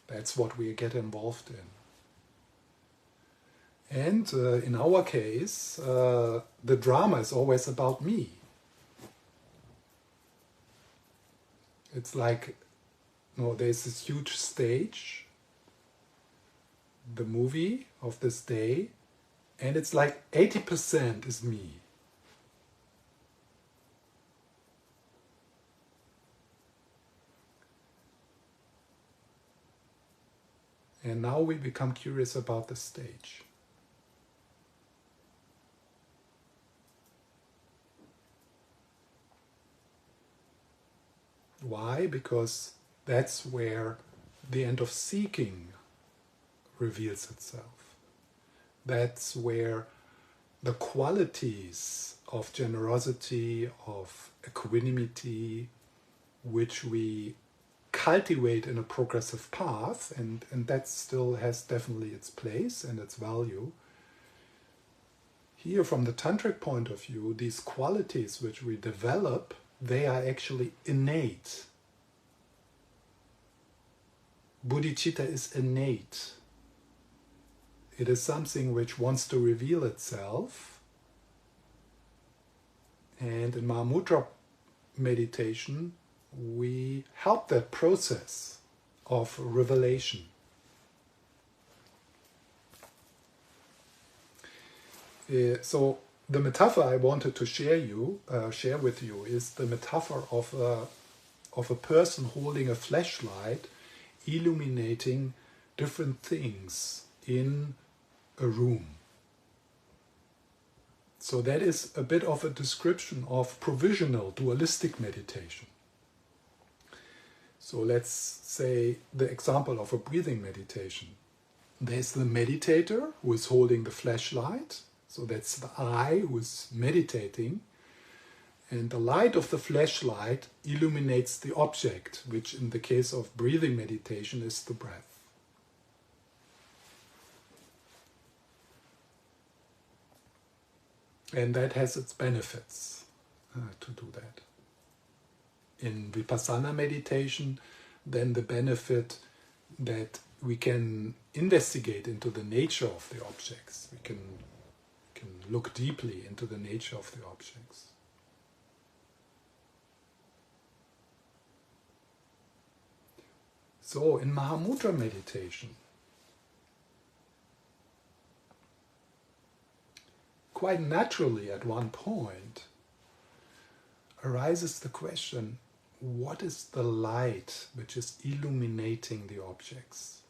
That's what we get involved in. And in our case, the drama is always about me. It's like, there's this huge stage, the movie of this day, and it's like 80% is me. And now we become curious about the stage. Why? Because that's where the end of seeking reveals itself. That's where the qualities of generosity, of equanimity, which we cultivate in a progressive path, and that still has definitely its place and its value. Here, from the tantric point of view, these qualities which we develop, they are actually innate. Bodhicitta is innate. It is something which wants to reveal itself. And in Mahamudra meditation, we help that process of revelation. So the metaphor I wanted to share with you is the metaphor of a person holding a flashlight, illuminating different things in a room. So that is a bit of a description of provisional dualistic meditation. So let's say the example of a breathing meditation. There's the meditator who is holding the flashlight. So that's the I who is meditating. And the light of the flashlight illuminates the object, which in the case of breathing meditation is the breath. And that has its benefits to do that. In Vipassana meditation, then the benefit that we can investigate into the nature of the objects. We can look deeply into the nature of the objects. So in Mahamudra meditation, quite naturally at one point arises the question, what is the light which is illuminating the objects?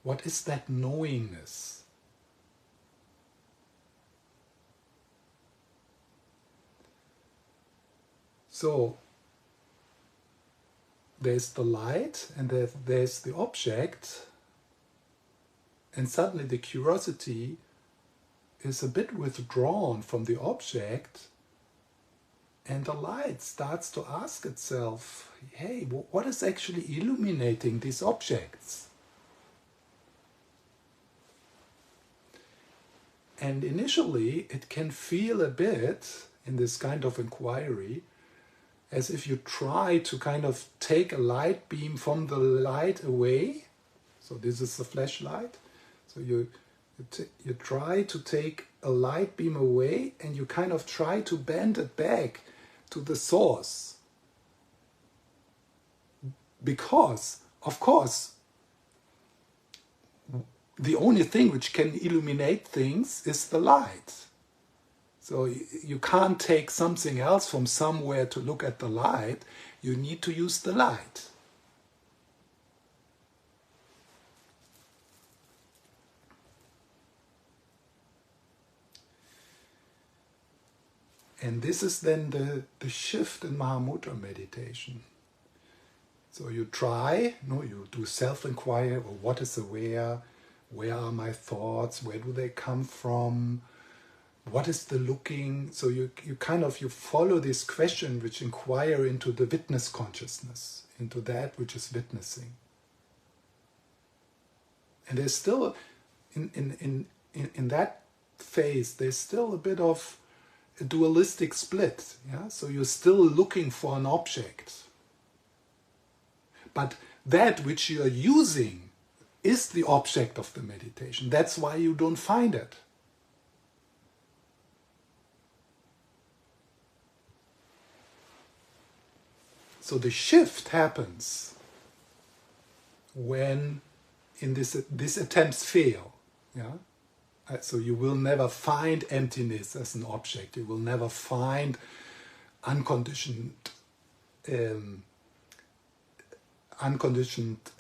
What is that knowingness? So there's the light and there's the object, and suddenly the curiosity is a bit withdrawn from the object, and the light starts to ask itself, hey, what is actually illuminating these objects? And initially it can feel a bit, in this kind of inquiry, as if you try to kind of take a light beam from the light away. So this is the flashlight. So you try to take a light beam away and you kind of try to bend it back to the source. Because, of course, the only thing which can illuminate things is the light. So you can't take something else from somewhere to look at the light. You need to use the light. And this is then the shift in Mahamudra meditation. So you try, you do self-inquiry, or what is aware, where are my thoughts, where do they come from, what is the looking? So you follow this question which inquire into the witness consciousness, into that which is witnessing. And there's still, in that phase, there's still a bit of a dualistic split. Yeah? So you're still looking for an object. But that which you are using is the object of the meditation. That's why you don't find it. So the shift happens when these attempts fail. Yeah? So you will never find emptiness as an object. You will never find unconditioned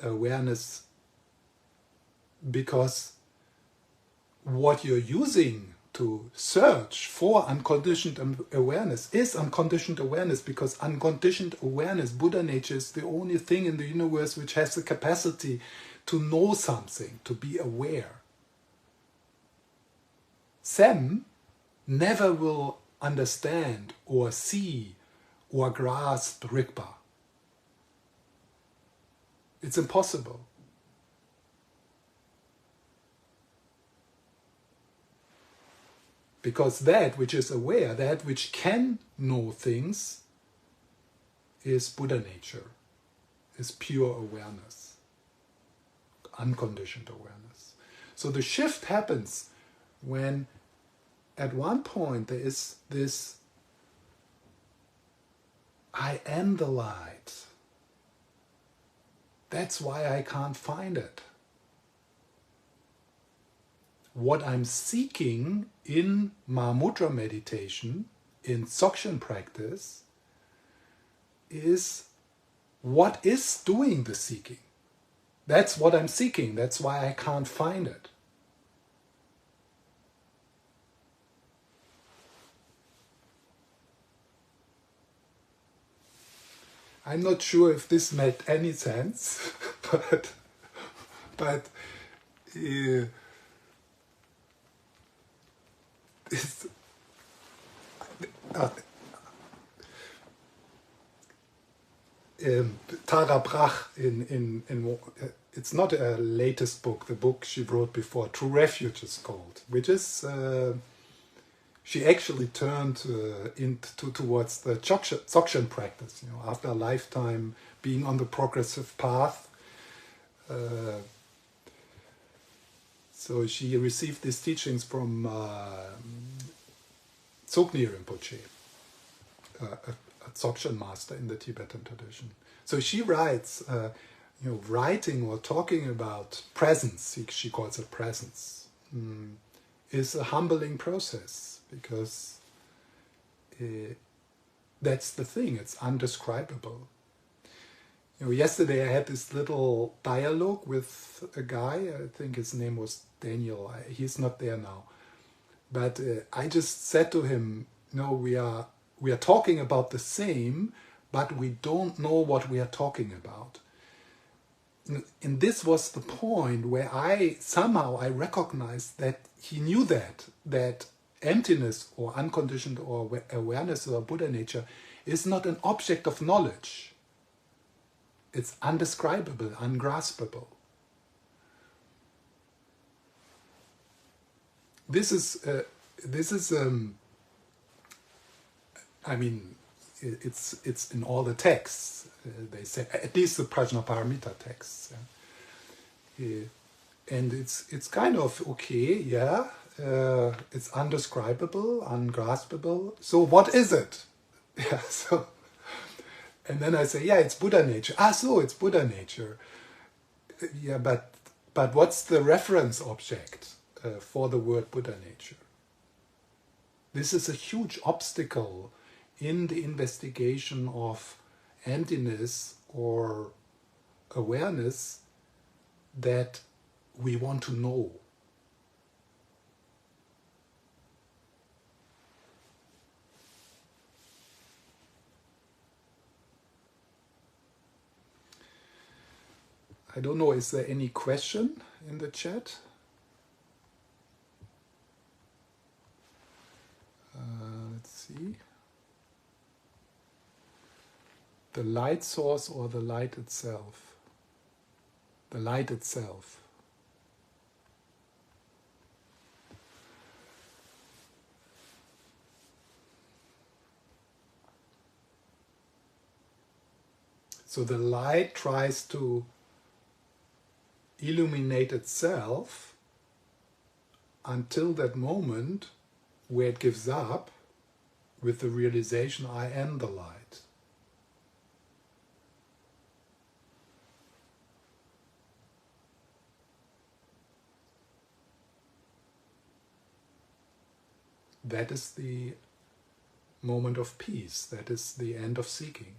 awareness, because what you're using to search for unconditioned awareness is unconditioned awareness, because unconditioned awareness, Buddha nature, is the only thing in the universe which has the capacity to know something, to be aware. Sam never will understand or see or grasp Rigpa. It's impossible. Because that which is aware, that which can know things, is Buddha nature, is pure awareness. unconditioned awareness. So the shift happens when at one point there is this, I am the light. That's why I can't find it. What I'm seeking in Mahamudra meditation, in Dzogchen practice, is what is doing the seeking. That's what I'm seeking. That's why I can't find it. I'm not sure if this made any sense, but it's, Tara Brach it's not a latest book, the book she wrote before, True Refuge is called, which is she actually turned towards the Dzogchen practice, after a lifetime being on the progressive path. So she received these teachings from Dzogchen Rinpoche, a Dzogchen master in the Tibetan tradition. So she writes, writing or talking about presence, she calls it presence, is a humbling process, because that's the thing, it's undescribable. Yesterday I had this little dialogue with a guy, I think his name was Daniel, he's not there now. But I just said to him, we are talking about the same, but we don't know what we are talking about. And this was the point where I recognized that he knew that emptiness or unconditioned or awareness or Buddha nature is not an object of knowledge. It's undescribable, ungraspable. This is it's in all the texts. They say, at least the Prajna Paramita texts, and it's kind of okay, it's undescribable, ungraspable. So what is it? And then I say, it's Buddha nature. So it's Buddha nature. But what's the reference object for the word Buddha nature? This is a huge obstacle in the investigation of emptiness or awareness that we want to know. I don't know, is there any question in the chat? Let's see. The light source or the light itself? The light itself. So the light tries to illuminate itself until that moment where it gives up with the realization, I am the light. That is the moment of peace. That is the end of seeking.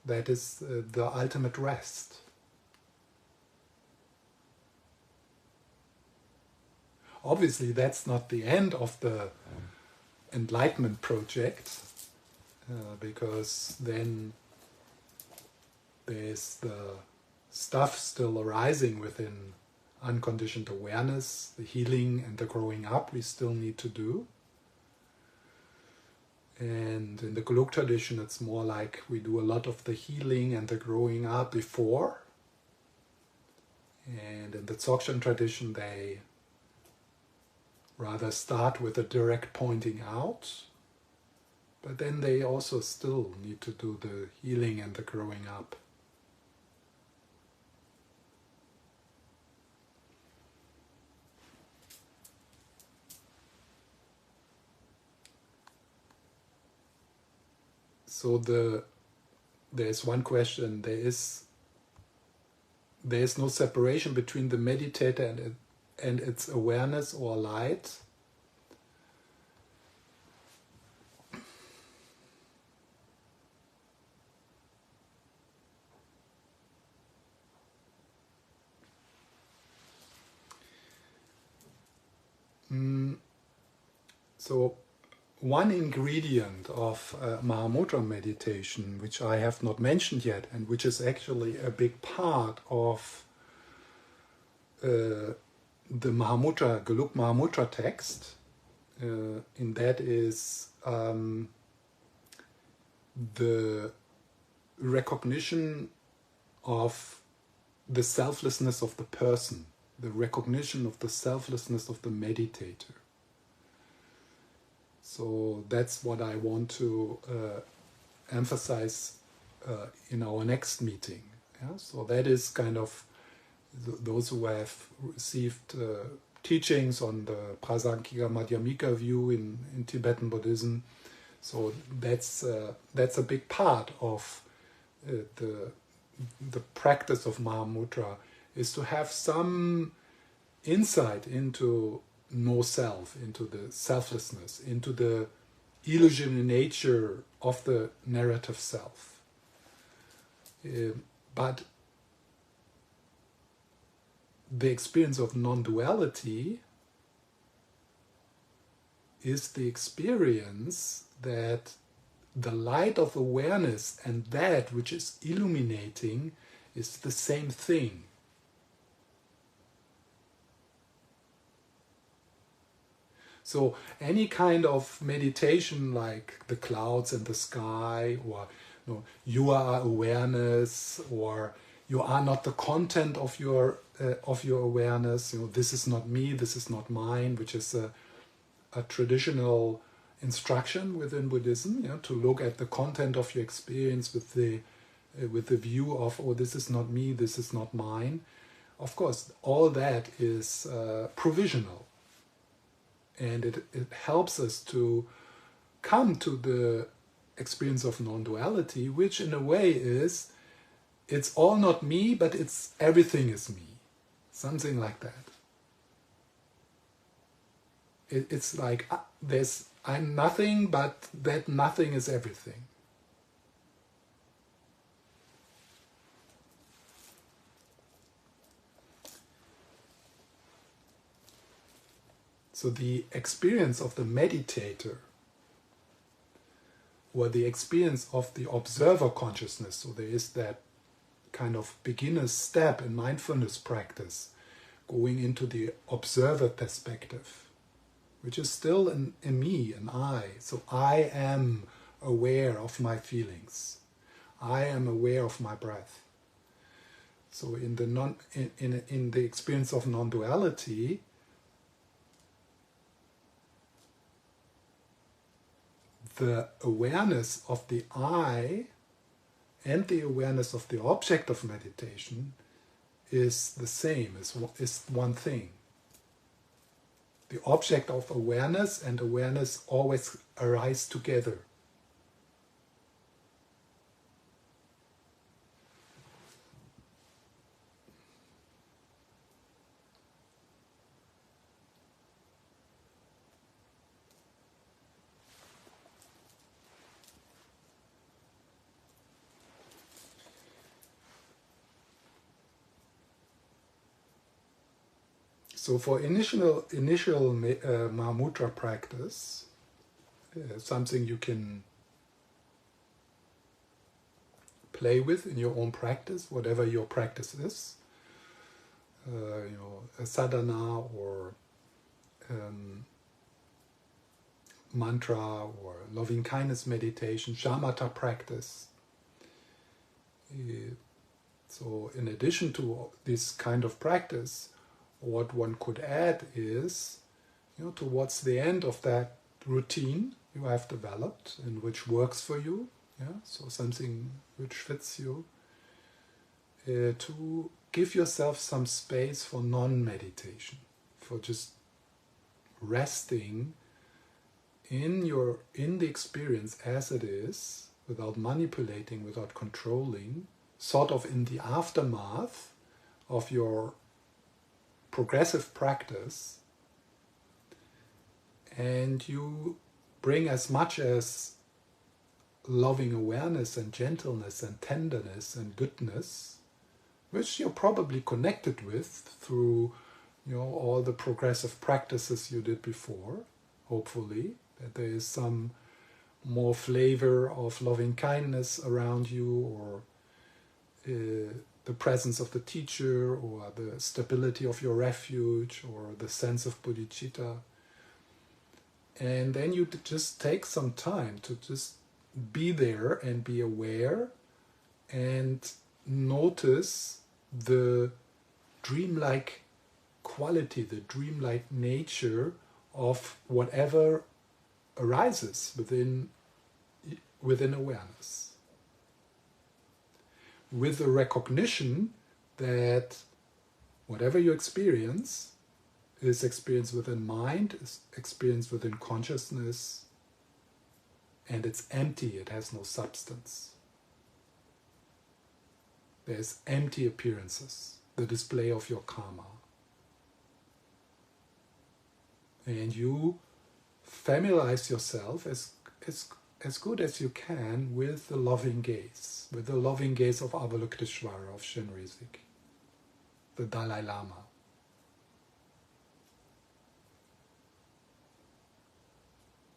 That is the ultimate rest. Obviously, that's not the end of the enlightenment project, because then there's the stuff still arising within unconditioned awareness, the healing and the growing up we still need to do. And in the Gelug tradition, it's more like we do a lot of the healing and the growing up before. And in the Dzogchen tradition, they rather start with a direct pointing out, but then they also still need to do the healing and the growing up. So there's one question. There is no separation between the meditator and its awareness or light. So one ingredient of Mahamudra meditation, which I have not mentioned yet, and which is actually a big part of the Geluk Mahamudra text, and that is the recognition of the selflessness of the person, the recognition of the selflessness of the meditator. So that's what I want to emphasize in our next meeting. Yeah? So that is kind of those who have received teachings on the Prasangika Madhyamika view in Tibetan Buddhism. So that's a big part of the practice of Mahamudra, is to have some insight into no self, into the selflessness, into the illusionary nature of the narrative self. But the experience of non-duality is the experience that the light of awareness and that which is illuminating is the same thing. So any kind of meditation like the clouds and the sky, or you are awareness, or you are not the content of your awareness, this is not me, this is not mine, which is a traditional instruction within Buddhism, to look at the content of your experience with the view of, oh, this is not me, this is not mine. Of course, all that is provisional. And it helps us to come to the experience of non-duality, which in a way is, it's all not me, but it's everything is me. Something like that. It's like I'm nothing, but that nothing is everything. So the experience of the meditator, or the experience of the observer consciousness, so there is that kind of beginner's step in mindfulness practice, going into the observer perspective, which is still a me, an I. So I am aware of my feelings. I am aware of my breath. So in the experience of non-duality, the awareness of the I and the awareness of the object of meditation is the same, is one thing. The object of awareness and awareness always arise together. So for initial Mahamudra practice, something you can play with in your own practice, whatever your practice is, a sadhana or mantra or loving kindness meditation, shamatha practice. So in addition to this kind of practice, what one could add is, towards the end of that routine you have developed and which works for you, so something which fits you, to give yourself some space for non-meditation, for just resting in the experience as it is, without manipulating, without controlling, sort of in the aftermath of your progressive practice, and you bring as much as loving awareness and gentleness and tenderness and goodness, which you're probably connected with through all the progressive practices you did before, hopefully, that there is some more flavor of loving kindness around you, or the presence of the teacher, or the stability of your refuge, or the sense of bodhicitta. And then you just take some time to just be there and be aware and notice the dreamlike quality, the dreamlike nature of whatever arises within awareness, with the recognition that whatever you experience is experienced within mind, is experienced within consciousness, and it's empty, it has no substance. There's empty appearances, the display of your karma. And you familiarize yourself as good as you can with the loving gaze, of Avalokiteshvara, of Shenrizik, the Dalai Lama.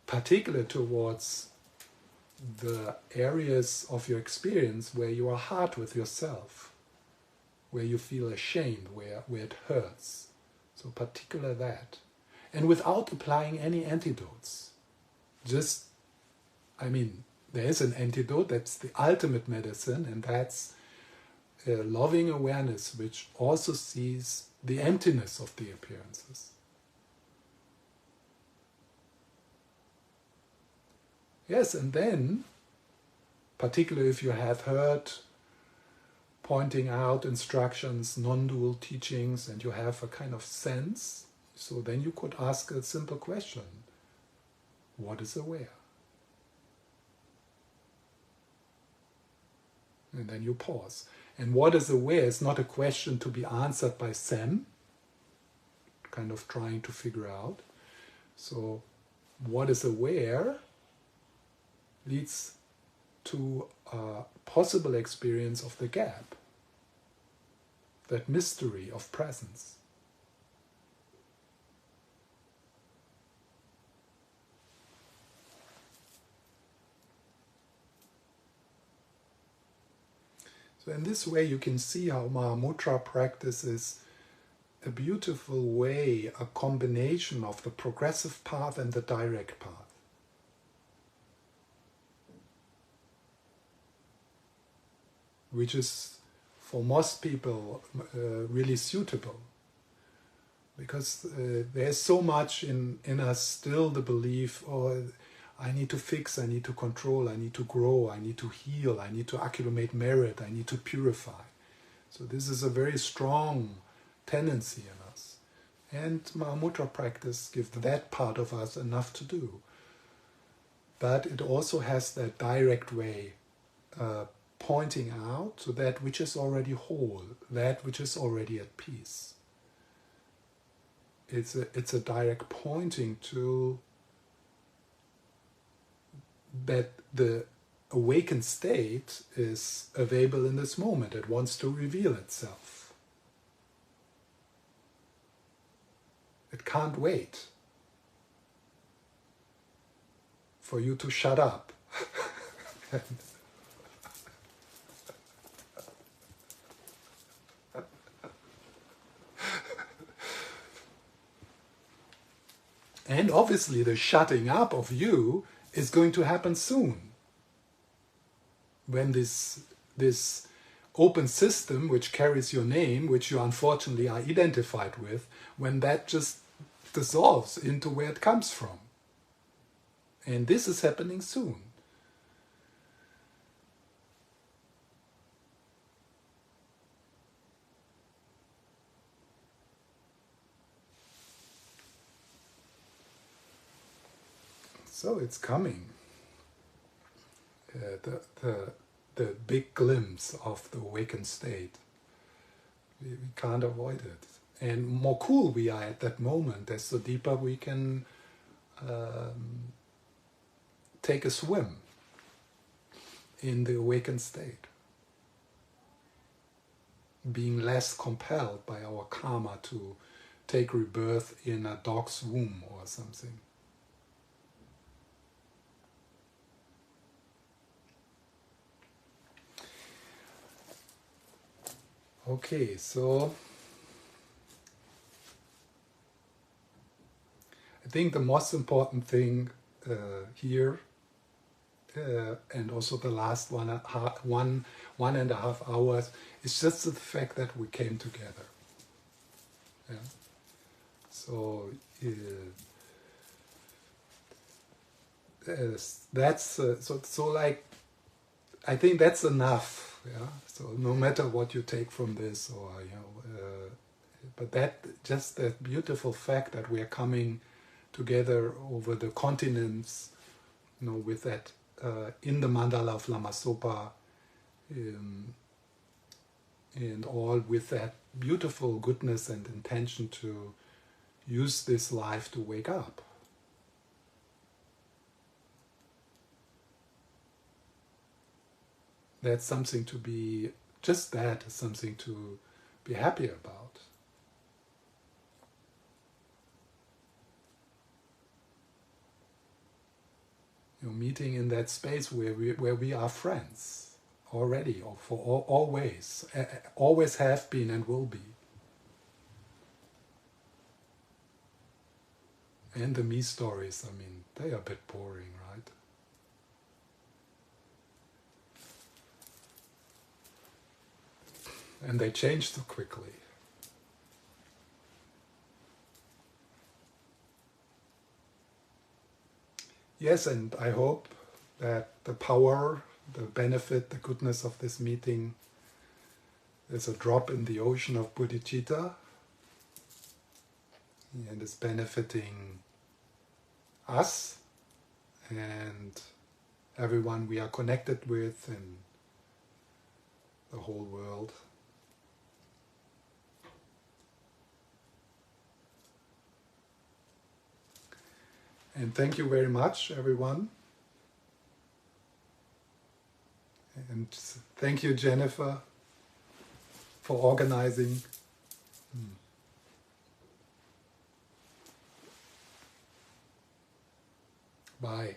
Particular towards the areas of your experience where you are hard with yourself, where you feel ashamed, where it hurts. So particular that. And without applying any antidotes. Just, there is an antidote, that's the ultimate medicine, and that's a loving awareness which also sees the emptiness of the appearances. Yes, and then, particularly if you have heard pointing out instructions, non-dual teachings, and you have a kind of sense, so then you could ask a simple question: what is aware? And then you pause. And what is aware is not a question to be answered by Sam, kind of trying to figure out. So, what is aware leads to a possible experience of the gap, that mystery of presence. So in this way you can see how Mahamudra practice is a beautiful way, a combination of the progressive path and the direct path. Which is for most people really suitable, because there's so much in us still the belief, I need to fix, I need to control, I need to grow, I need to heal, I need to accumulate merit, I need to purify. So this is a very strong tendency in us. And Mahamudra practice gives that part of us enough to do. But it also has that direct way, pointing out to that which is already whole, that which is already at peace. It's a direct pointing to that the awakened state is available in this moment. It wants to reveal itself. It can't wait for you to shut up. And obviously the shutting up of you is going to happen soon. When this open system which carries your name, which you unfortunately are identified with, when that just dissolves into where it comes from. And this is happening soon. So it's coming. the big glimpse of the awakened state. We can't avoid it. And more cool we are at that moment, desto deeper we can take a swim in the awakened state, being less compelled by our karma to take rebirth in a dog's womb or something. Okay, so I think the most important thing here, and also the last 1.5 hours, is just the fact that we came together. Yeah. So that's so like, I think that's enough. Yeah. So no matter what you take from this, or but just that beautiful fact that we are coming together over the continents, with that in the mandala of Lama Zopa, and all with that beautiful goodness and intention to use this life to wake up. That's something to be, just that is something to be happy about. Meeting in that space where we are friends already, or for always have been and will be. And the me stories, I mean, they are a bit boring, right? And they change so quickly. Yes, and I hope that the power, the benefit, the goodness of this meeting is a drop in the ocean of bodhicitta, and is benefiting us and everyone we are connected with in the whole world. And thank you very much, everyone. And thank you, Jennifer, for organizing. Bye.